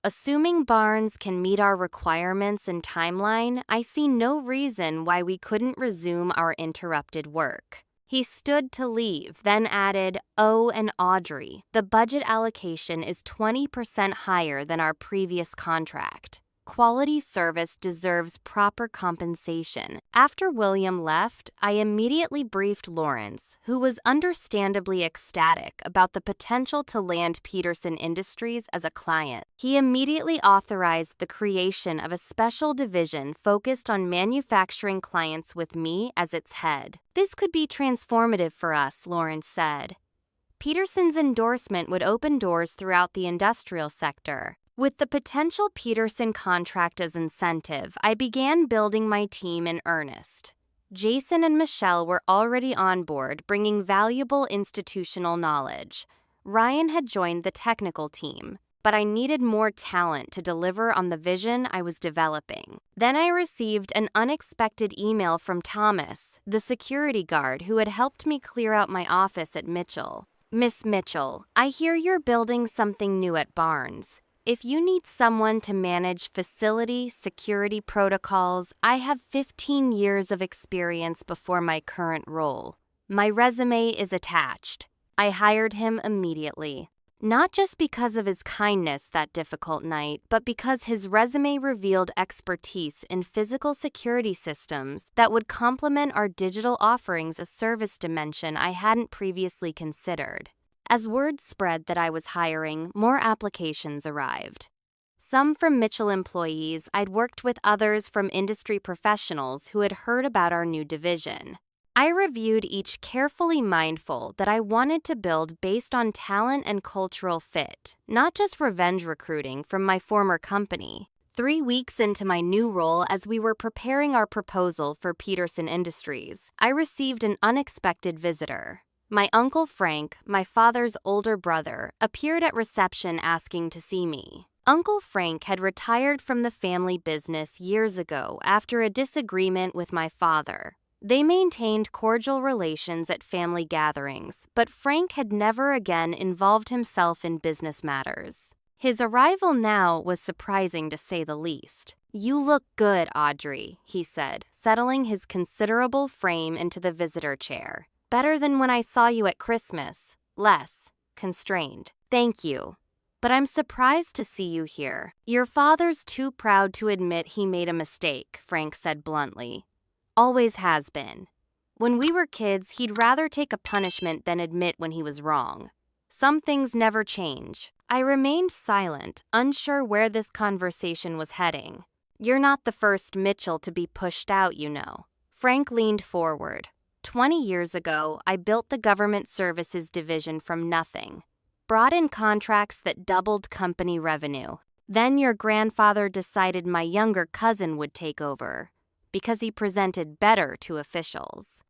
Speaker 1: Assuming Barnes can meet our requirements and timeline, I see no reason why we couldn't resume our interrupted work." He stood to leave, then added, "Oh, and Audrey, the budget allocation is 20% higher than our previous contract. Quality service deserves proper compensation." After William left, I immediately briefed Lawrence, who was understandably ecstatic about the potential to land Peterson Industries as a client. He immediately authorized the creation of a special division focused on manufacturing clients with me as its head. "This could be transformative for us," Lawrence said. Peterson's endorsement would open doors throughout the industrial sector. With the potential Peterson contract as incentive, I began building my team in earnest. Jason and Michelle were already on board, bringing valuable institutional knowledge. Ryan had joined the technical team, but I needed more talent to deliver on the vision I was developing. Then I received an unexpected email from Thomas, the security guard who had helped me clear out my office at Mitchell. "Miss Mitchell, I hear you're building something new at Barnes. If you need someone to manage facility security protocols, I have 15 years of experience before my current role. My resume is attached." I hired him immediately. Not just because of his kindness that difficult night, but because his resume revealed expertise in physical security systems that would complement our digital offerings, a service dimension I hadn't previously considered. As word spread that I was hiring, more applications arrived. Some from Mitchell employees I'd worked with, others from industry professionals who had heard about our new division. I reviewed each carefully, mindful that I wanted to build based on talent and cultural fit, not just revenge recruiting from my former company. 3 weeks into my new role, as we were preparing our proposal for Peterson Industries, I received an unexpected visitor. My Uncle Frank, my father's older brother, appeared at reception asking to see me. Uncle Frank had retired from the family business years ago after a disagreement with my father. They maintained cordial relations at family gatherings, but Frank had never again involved himself in business matters. His arrival now was surprising to say the least. "You look good, Audrey," he said, settling his considerable frame into the visitor chair. "Better than when I saw you at Christmas. Less constrained." "Thank you. But I'm surprised to see you here." "Your father's too proud to admit he made a mistake," Frank said bluntly. "Always has been. When we were kids, he'd rather take a punishment than admit when he was wrong. Some things never change." I remained silent, unsure where this conversation was heading. "You're not the first Mitchell to be pushed out, you know." Frank leaned forward. 20 years ago, I built the government services division from nothing. Brought in contracts that doubled company revenue. Then your grandfather decided my younger cousin would take over, because he presented better to officials."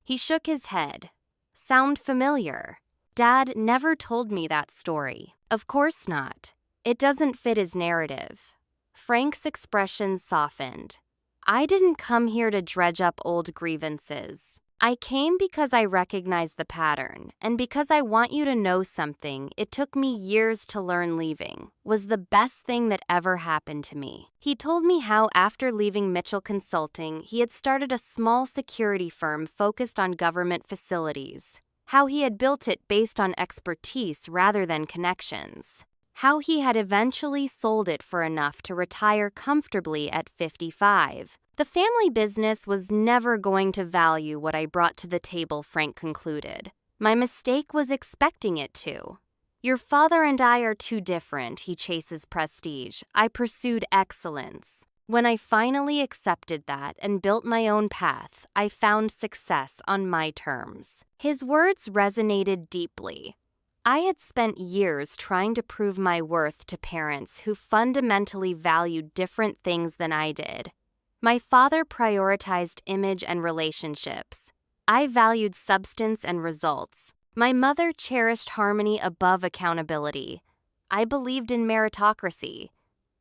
Speaker 1: He shook his head. "Sound familiar?" "Dad never told me that story." "Of course not. It doesn't fit his narrative." Frank's expression softened. "I didn't come here to dredge up old grievances. I came because I recognize the pattern, and because I want you to know something it took me years to learn leaving was the best thing that ever happened to me." He told me how after leaving Mitchell Consulting, he had started a small security firm focused on government facilities. How he had built it based on expertise rather than connections. How he had eventually sold it for enough to retire comfortably at 55. The family business was never going to value what I brought to the table, Frank concluded. My mistake was expecting it to. "Your father and I are too different," he chases prestige. "I pursued excellence. When I finally accepted that and built my own path, I found success on my terms." His words resonated deeply. I had spent years trying to prove my worth to parents who fundamentally valued different things than I did. My father prioritized image and relationships. I valued substance and results. My mother cherished harmony above accountability. I believed in meritocracy.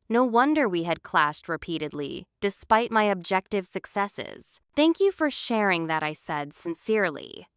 Speaker 1: No wonder we had clashed repeatedly, despite my objective successes. "Thank you for sharing that," I said sincerely.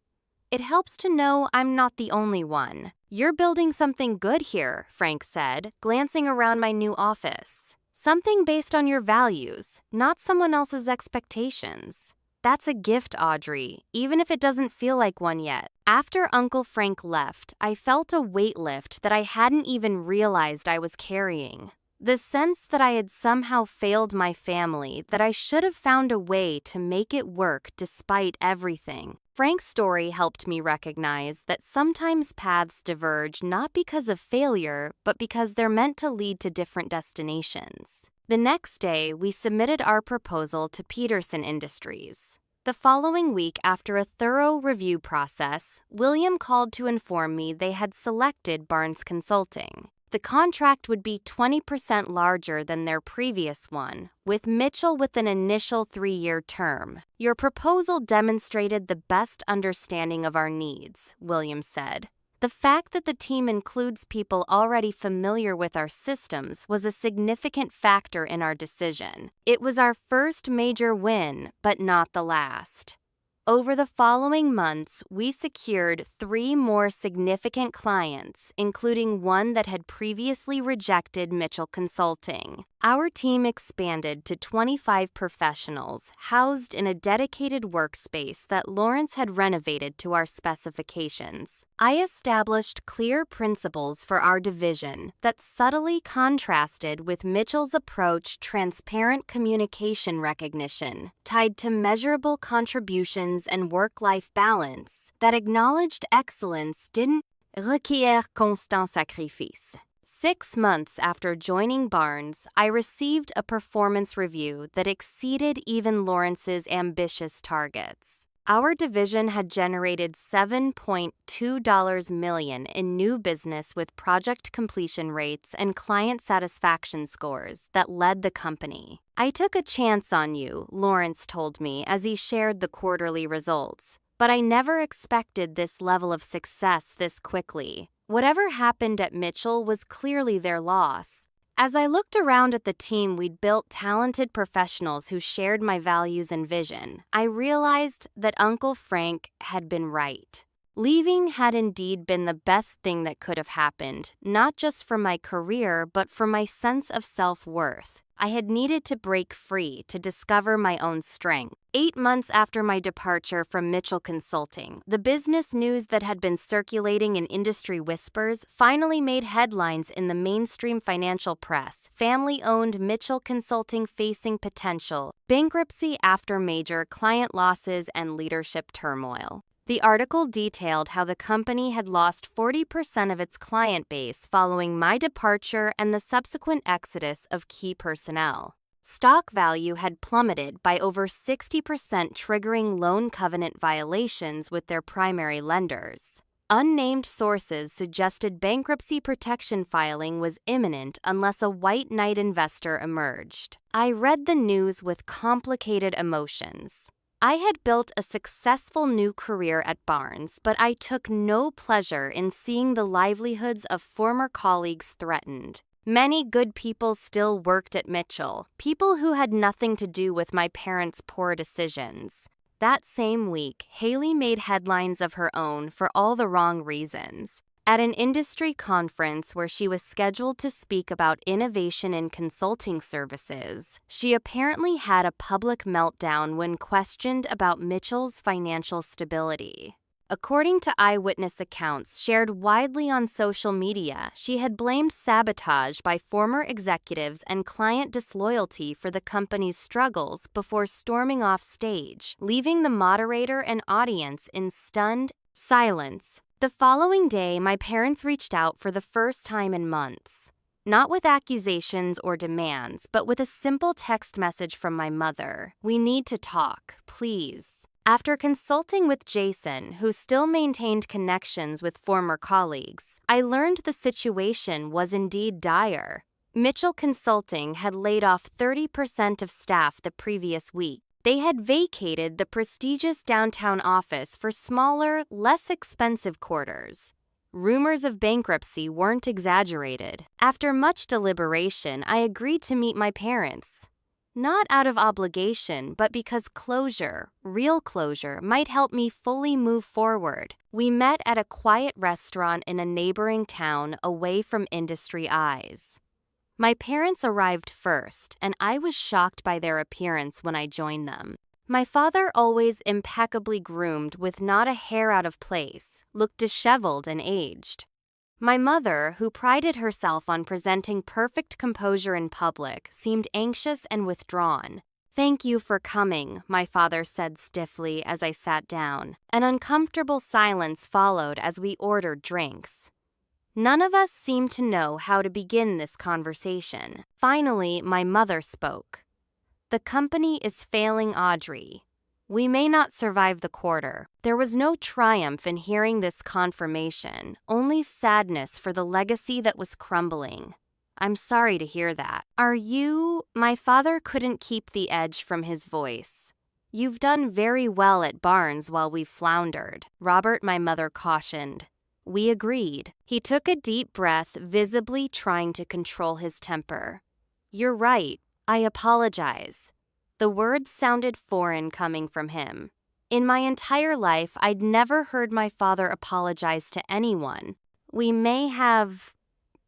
Speaker 1: "It helps to know I'm not the only one." "You're building something good here," Frank said, glancing around my new office. "Something based on your values, not someone else's expectations." That's a gift, Audrey, even if it doesn't feel like one yet. After Uncle Frank left, I felt a weight lift that I hadn't even realized I was carrying. The sense that I had somehow failed my family, that I should have found a way to make it work despite everything. Frank's story helped me recognize that sometimes paths diverge not because of failure, but because they're meant to lead to different destinations. The next day, we submitted our proposal to Peterson Industries. The following week, after a thorough review process, William called to inform me they had selected Barnes Consulting. The contract would be 20% larger than their previous one, with Mitchell with an initial 3-year term. "Your proposal demonstrated the best understanding of our needs," William said. "The fact that the team includes people already familiar with our systems was a significant factor in our decision. It was our first major win, but not the last." Over the following months, we secured 3 more significant clients, including one that had previously rejected Mitchell Consulting. Our team expanded to 25 professionals housed in a dedicated workspace that Lawrence had renovated to our specifications. I established clear principles for our division that subtly contrasted with Mitchell's approach: transparent communication recognition, tied to measurable contributions and work-life balance, that acknowledged excellence didn't requiert constant sacrifice. 6 months after joining Barnes, I received a performance review that exceeded even Lawrence's ambitious targets. Our division had generated $7.2 million in new business with project completion rates and client satisfaction scores that led the company. "I took a chance on you," Lawrence told me as he shared the quarterly results, "but I never expected this level of success this quickly." Whatever happened at Mitchell was clearly their loss. As I looked around at the team we'd built, talented professionals who shared my values and vision, I realized that Uncle Frank had been right. Leaving had indeed been the best thing that could have happened, not just for my career, but for my sense of self-worth. I had needed to break free to discover my own strength. 8 months after my departure from Mitchell Consulting, the business news that had been circulating in industry whispers finally made headlines in the mainstream financial press. Family-owned Mitchell Consulting facing potential bankruptcy after major client losses and leadership turmoil. The article detailed how the company had lost 40% of its client base following my departure and the subsequent exodus of key personnel. Stock value had plummeted by over 60%, triggering loan covenant violations with their primary lenders. Unnamed sources suggested bankruptcy protection filing was imminent unless a white knight investor emerged. I read the news with complicated emotions. I had built a successful new career at Barnes, but I took no pleasure in seeing the livelihoods of former colleagues threatened. Many good people still worked at Mitchell, people who had nothing to do with my parents' poor decisions. That same week, Haley made headlines of her own for all the wrong reasons. At an industry conference where she was scheduled to speak about innovation in consulting services, she apparently had a public meltdown when questioned about Mitchell's financial stability. According to eyewitness accounts shared widely on social media, she had blamed sabotage by former executives and client disloyalty for the company's struggles before storming off stage, leaving the moderator and audience in stunned silence. The following day, my parents reached out for the first time in months. Not with accusations or demands, but with a simple text message from my mother. "We need to talk, please." After consulting with Jason, who still maintained connections with former colleagues, I learned the situation was indeed dire. Mitchell Consulting had laid off 30% of staff the previous week. They had vacated the prestigious downtown office for smaller, less expensive quarters. Rumors of bankruptcy weren't exaggerated. After much deliberation, I agreed to meet my parents. Not out of obligation, but because closure, real closure, might help me fully move forward. We met at a quiet restaurant in a neighboring town away from industry eyes. My parents arrived first, and I was shocked by their appearance when I joined them. My father, always impeccably groomed with not a hair out of place, looked disheveled and aged. My mother, who prided herself on presenting perfect composure in public, seemed anxious and withdrawn. "Thank you for coming," my father said stiffly as I sat down. An uncomfortable silence followed as we ordered drinks. None of us seemed to know how to begin this conversation. Finally, my mother spoke. "The company is failing, Audrey. We may not survive the quarter." There was no triumph in hearing this confirmation, only sadness for the legacy that was crumbling. "I'm sorry to hear that. Are you—" My father couldn't keep the edge from his voice. "You've done very well at Barnes while we've floundered," Robert, my mother, cautioned. We agreed. He took a deep breath, visibly trying to control his temper. "You're right. I apologize." The words sounded foreign coming from him. In my entire life, I'd never heard my father apologize to anyone. "We may have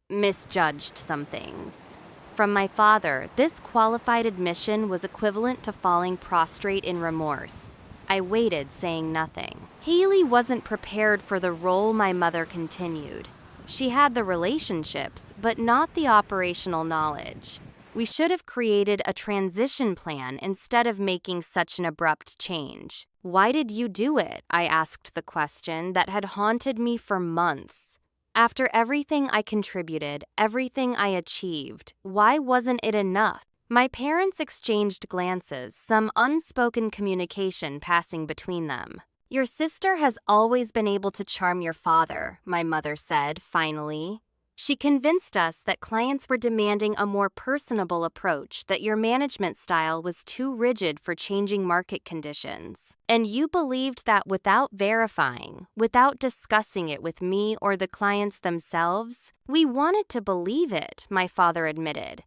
Speaker 1: misjudged some things." From my father, this qualified admission was equivalent to falling prostrate in remorse. I waited, saying nothing. Haley wasn't prepared for the role, my mother continued. She had the relationships, but not the operational knowledge. We should have created a transition plan instead of making such an abrupt change. "Why did you do it?" I asked the question that had haunted me for months. After everything I contributed, everything I achieved, why wasn't it enough? My parents exchanged glances, some unspoken communication passing between them. "Your sister has always been able to charm your father," my mother said, finally. She convinced us that clients were demanding a more personable approach, that your management style was too rigid for changing market conditions. And you believed that without verifying, without discussing it with me or the clients themselves? We wanted to believe it, my father admitted.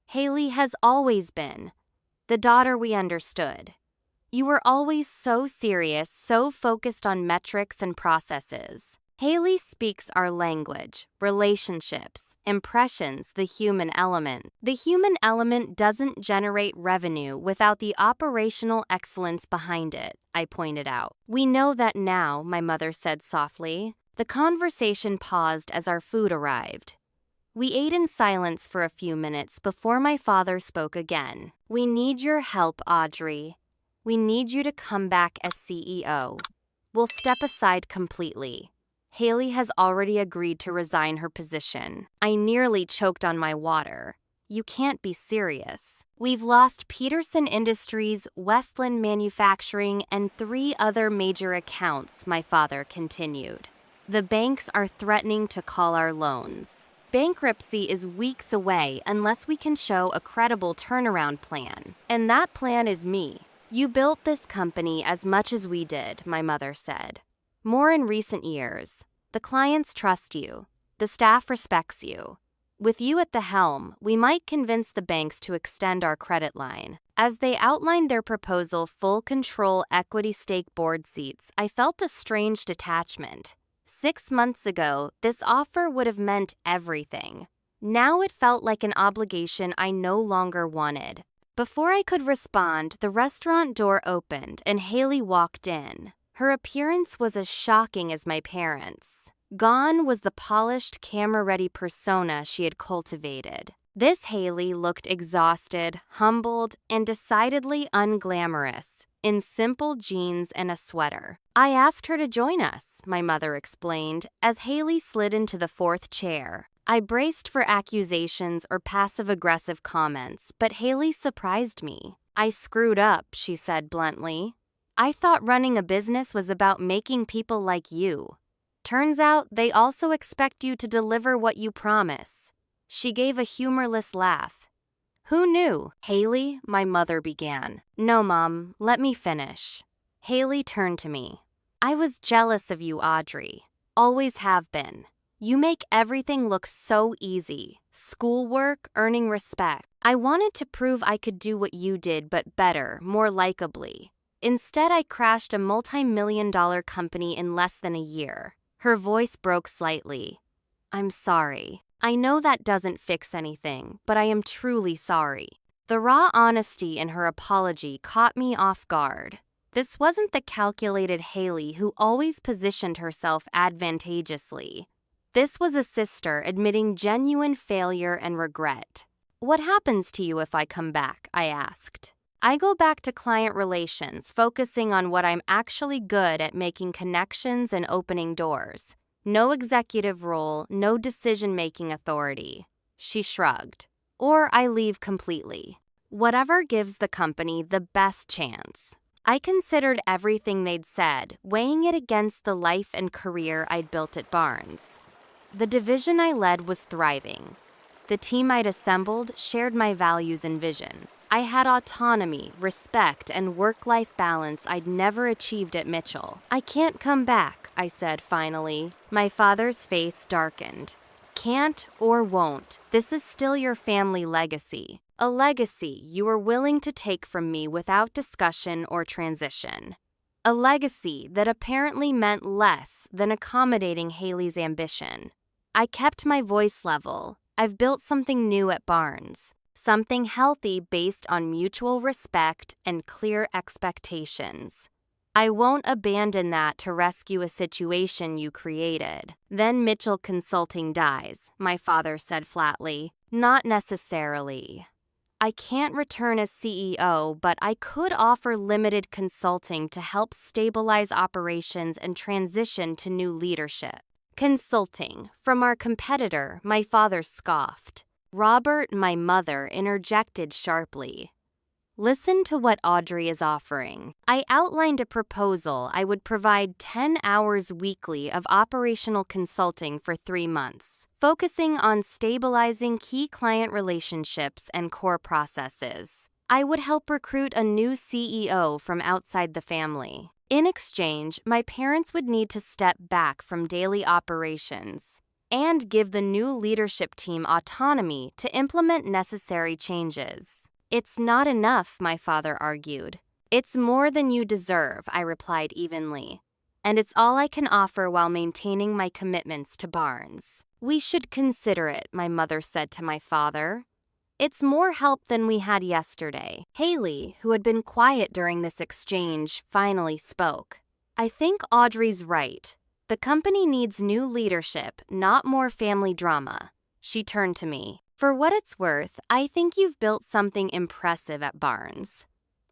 Speaker 1: Haley has always been the daughter we understood. You were always so serious, so focused on metrics and processes. Haley speaks our language, relationships, impressions, the human element. The human element doesn't generate revenue without the operational excellence behind it, I pointed out. We know that now, my mother said softly. The conversation paused as our food arrived. We ate in silence for a few minutes before my father spoke again. We need your help, Audrey. We need you to come back as CEO. We'll step aside completely. Haley has already agreed to resign her position. I nearly choked on my water. You can't be serious. We've lost Peterson Industries, Westland Manufacturing, and 3 other major accounts, my father continued. The banks are threatening to call our loans. Bankruptcy is weeks away unless we can show a credible turnaround plan. And that plan is me. You built this company as much as we did, my mother said. More in recent years. The clients trust you. The staff respects you. With you at the helm, we might convince the banks to extend our credit line. As they outlined their proposal full control equity stake board seats, I felt a strange detachment. 6 months ago, this offer would have meant everything. Now it felt like an obligation I no longer wanted. Before I could respond, the restaurant door opened and Haley walked in. Her appearance was as shocking as my parents'. Gone was the polished, camera-ready persona she had cultivated. This Haley looked exhausted, humbled, and decidedly unglamorous, in simple jeans and a sweater. I asked her to join us, my mother explained, as Haley slid into the 4th chair. I braced for accusations or passive-aggressive comments, but Haley surprised me. I screwed up, she said bluntly. I thought running a business was about making people like you. Turns out they also expect you to deliver what you promise. She gave a humorless laugh. Who knew? Haley, my mother began. No, Mom, let me finish. Haley turned to me. I was jealous of you, Audrey. Always have been. You make everything look so easy. Schoolwork, earning respect. I wanted to prove I could do what you did, but better, more likably. Instead, I crashed a multi-million-dollar company in less than a year. Her voice broke slightly. I'm sorry. I know that doesn't fix anything, but I am truly sorry. The raw honesty in her apology caught me off guard. This wasn't the calculated Haley who always positioned herself advantageously. This was a sister admitting genuine failure and regret. What happens to you if I come back? I asked. I go back to client relations, focusing on what I'm actually good at, making connections and opening doors. No executive role, no decision-making authority. She shrugged. Or I leave completely. Whatever gives the company the best chance. I considered everything they'd said, weighing it against the life and career I'd built at Barnes. The division I led was thriving. The team I'd assembled shared my values and vision. I had autonomy, respect, and work-life balance I'd never achieved at Mitchell. I can't come back, I said finally. My father's face darkened. Can't or won't. This is still your family legacy. A legacy you were willing to take from me without discussion or transition. A legacy that apparently meant less than accommodating Haley's ambition. I kept my voice level. I've built something new at Barnes. Something healthy based on mutual respect and clear expectations. I won't abandon that to rescue a situation you created. Then Mitchell Consulting dies, my father said flatly. Not necessarily. I can't return as CEO, but I could offer limited consulting to help stabilize operations and transition to new leadership. Consulting from our competitor, my father scoffed. Robert, my mother, interjected sharply. Listen to what Audrey is offering. I outlined a proposal. I would provide 10 hours weekly of operational consulting for 3 months, focusing on stabilizing key client relationships and core processes. I would help recruit a new CEO from outside the family. In exchange, my parents would need to step back from daily operations and give the new leadership team autonomy to implement necessary changes. It's not enough, my father argued. It's more than you deserve, I replied evenly. And it's all I can offer while maintaining my commitments to Barnes. We should consider it, my mother said to my father. It's more help than we had yesterday. Haley, who had been quiet during this exchange, finally spoke. I think Audrey's right. The company needs new leadership, not more family drama. She turned to me. For what it's worth, I think you've built something impressive at Barnes.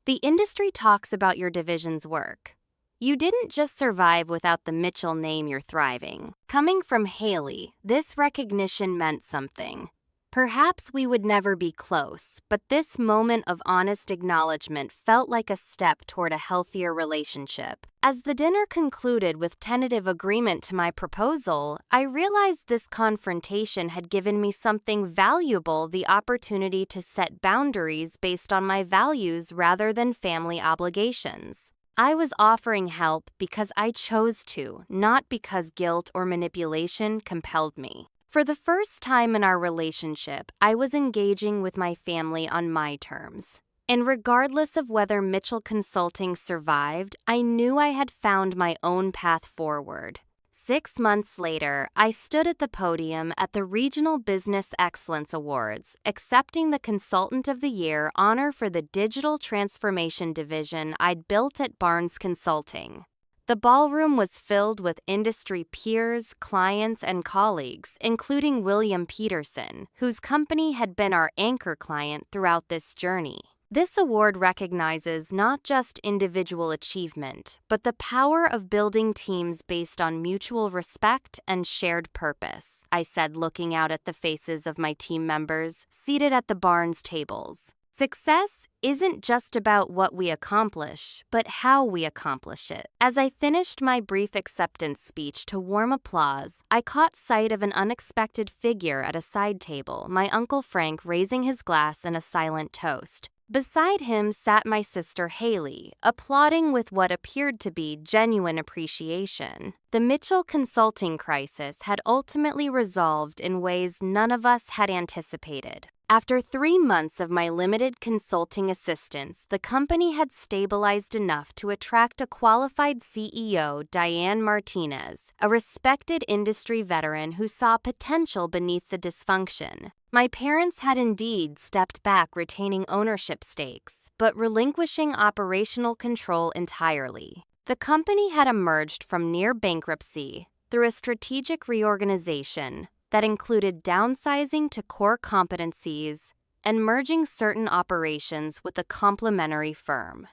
Speaker 1: The industry talks about your division's work. You didn't just survive without the Mitchell name, you're thriving. Coming from Haley, this recognition meant something. Perhaps we would never be close, but this moment of honest acknowledgement felt like a step toward a healthier relationship. As the dinner concluded with tentative agreement to my proposal, I realized this confrontation had given me something valuable: the opportunity to set boundaries based on my values rather than family obligations. I was offering help because I chose to, not because guilt or manipulation compelled me. For the first time in our relationship, I was engaging with my family on my terms. And regardless of whether Mitchell Consulting survived, I knew I had found my own path forward. 6 months later, I stood at the podium at the Regional Business Excellence Awards, accepting the Consultant of the Year honor for the digital transformation division I'd built at Barnes Consulting. The ballroom was filled with industry peers, clients, and colleagues, including William Peterson, whose company had been our anchor client throughout this journey. This award recognizes not just individual achievement, but the power of building teams based on mutual respect and shared purpose, I said, looking out at the faces of my team members seated at the Barnes tables. Success isn't just about what we accomplish, but how we accomplish it. As I finished my brief acceptance speech to warm applause, I caught sight of an unexpected figure at a side table, my Uncle Frank raising his glass in a silent toast. Beside him sat my sister Haley, applauding with what appeared to be genuine appreciation. The Mitchell Consulting crisis had ultimately resolved in ways none of us had anticipated. After 3 months of my limited consulting assistance, the company had stabilized enough to attract a qualified CEO, Diane Martinez, a respected industry veteran who saw potential beneath the dysfunction. My parents had indeed stepped back, retaining ownership stakes, but relinquishing operational control entirely. The company had emerged from near bankruptcy through a strategic reorganization that included downsizing to core competencies and merging certain operations with a complementary firm.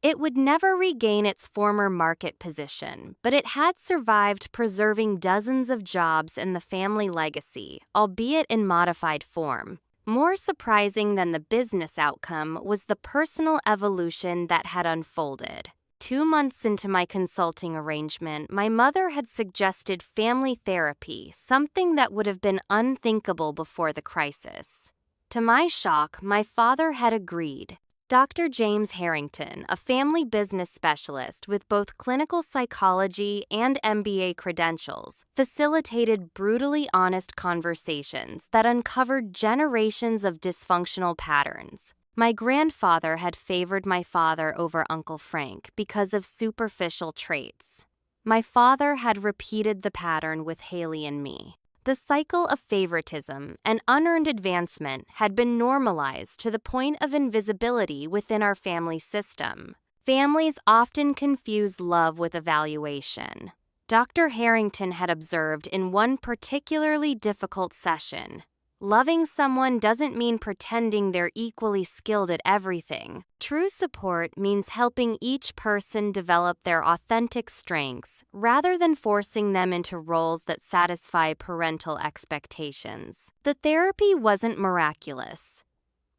Speaker 1: It would never regain its former market position, but it had survived, preserving dozens of jobs in the family legacy, albeit in modified form. More surprising than the business outcome was the personal evolution that had unfolded. 2 months into my consulting arrangement, my mother had suggested family therapy, something that would have been unthinkable before the crisis. To my shock, my father had agreed. Dr. James Harrington, a family business specialist with both clinical psychology and MBA credentials, facilitated brutally honest conversations that uncovered generations of dysfunctional patterns. My grandfather had favored my father over Uncle Frank because of superficial traits. My father had repeated the pattern with Haley and me. The cycle of favoritism and unearned advancement had been normalized to the point of invisibility within our family system. Families often confuse love with evaluation. Dr. Harrington had observed in one particularly difficult session, loving someone doesn't mean pretending they're equally skilled at everything. True support means helping each person develop their authentic strengths rather than forcing them into roles that satisfy parental expectations. The therapy wasn't miraculous.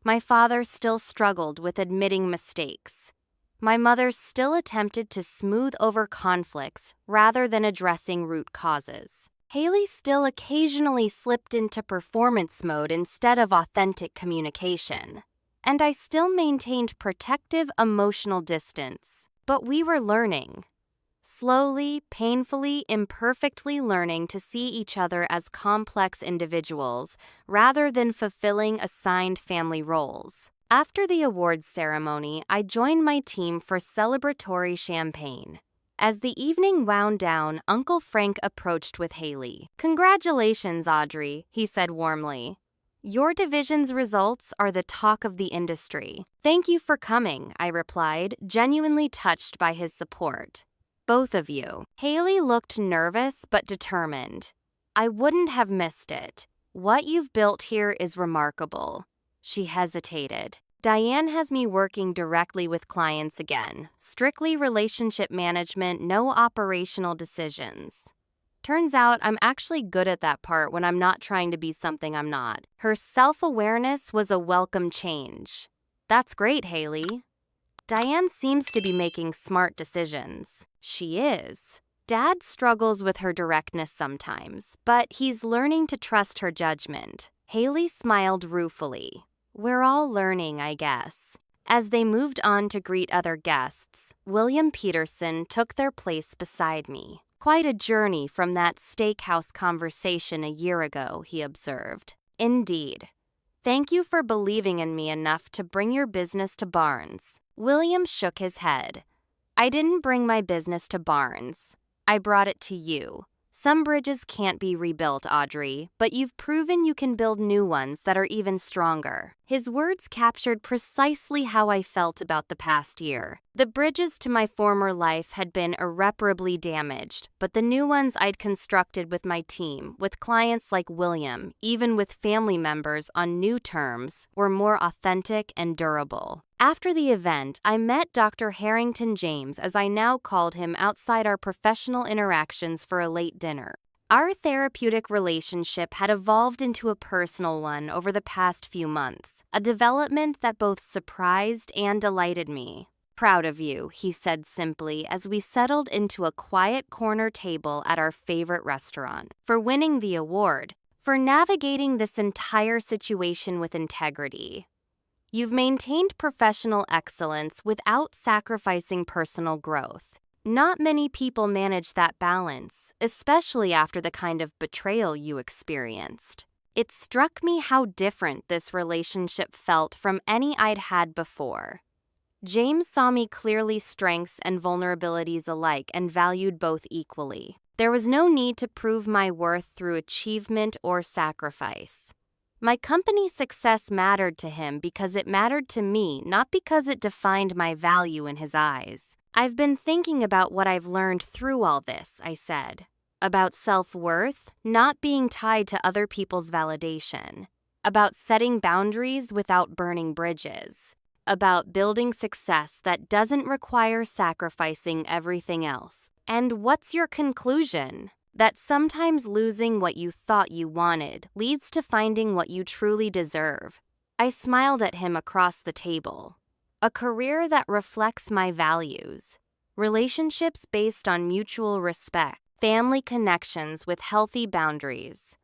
Speaker 1: My father still struggled with admitting mistakes. My mother still attempted to smooth over conflicts rather than addressing root causes. Haley still occasionally slipped into performance mode instead of authentic communication. And I still maintained protective emotional distance. But we were learning. Slowly, painfully, imperfectly learning to see each other as complex individuals rather than fulfilling assigned family roles. After the awards ceremony, I joined my team for celebratory champagne. As the evening wound down, Uncle Frank approached with Haley. "Congratulations, Audrey," he said warmly. "Your division's results are the talk of the industry." "Thank you for coming," I replied, genuinely touched by his support. "Both of you." Haley looked nervous but determined. "I wouldn't have missed it. What you've built here is remarkable." She hesitated. "Diane has me working directly with clients again. Strictly relationship management, no operational decisions. Turns out I'm actually good at that part when I'm not trying to be something I'm not." Her self-awareness was a welcome change. "That's great, Haley. Diane seems to be making smart decisions." She is. Dad struggles with her directness sometimes, but he's learning to trust her judgment. Haley smiled ruefully. "We're all learning, I guess." As they moved on to greet other guests, William Peterson took their place beside me. "Quite a journey from that steakhouse conversation a year ago," he observed. "Indeed. Thank you for believing in me enough to bring your business to Barnes." William shook his head. "I didn't bring my business to Barnes. I brought it to you. Some bridges can't be rebuilt, Audrey, but you've proven you can build new ones that are even stronger." His words captured precisely how I felt about the past year. The bridges to my former life had been irreparably damaged, but the new ones I'd constructed with my team, with clients like William, even with family members on new terms, were more authentic and durable. After the event, I met Dr. Harrington James, as I now called him, outside our professional interactions for a late dinner. Our therapeutic relationship had evolved into a personal one over the past few months, a development that both surprised and delighted me. "Proud of you," he said simply as we settled into a quiet corner table at our favorite restaurant. "For winning the award, for navigating this entire situation with integrity. You've maintained professional excellence without sacrificing personal growth. Not many people manage that balance, especially after the kind of betrayal you experienced." It struck me how different this relationship felt from any I'd had before. James saw me clearly, strengths and vulnerabilities alike, and valued both equally. There was no need to prove my worth through achievement or sacrifice. My company's success mattered to him because it mattered to me, not because it defined my value in his eyes. "I've been thinking about what I've learned through all this," I said. "About self-worth, not being tied to other people's validation. About setting boundaries without burning bridges. About building success that doesn't require sacrificing everything else." "And what's your conclusion?" "That sometimes losing what you thought you wanted leads to finding what you truly deserve." I smiled at him across the table. "A career that reflects my values. Relationships based on mutual respect. Family connections with healthy boundaries.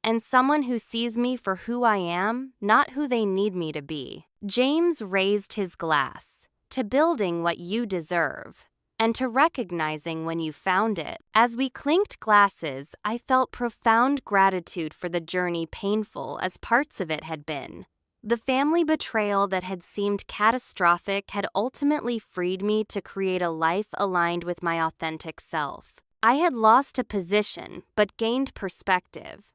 Speaker 1: And someone who sees me for who I am, not who they need me to be." James raised his glass. "To building what you deserve. And to recognizing when you found it." As we clinked glasses, I felt profound gratitude for the journey, painful as parts of it had been. The family betrayal that had seemed catastrophic had ultimately freed me to create a life aligned with my authentic self. I had lost a position, but gained perspective.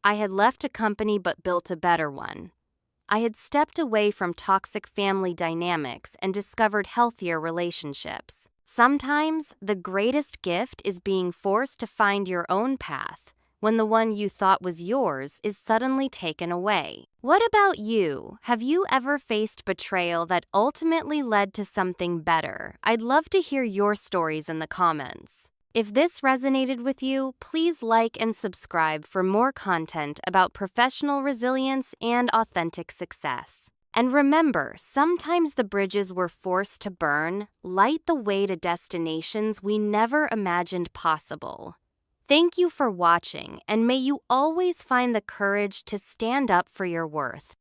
Speaker 1: I had left a company but built a better one. I had stepped away from toxic family dynamics and discovered healthier relationships. Sometimes, the greatest gift is being forced to find your own path when the one you thought was yours is suddenly taken away. What about you? Have you ever faced betrayal that ultimately led to something better? I'd love to hear your stories in the comments. If this resonated with you, please like and subscribe for more content about professional resilience and authentic success. And remember, sometimes the bridges we're forced to burn light the way to destinations we never imagined possible. Thank you for watching, and may you always find the courage to stand up for your worth.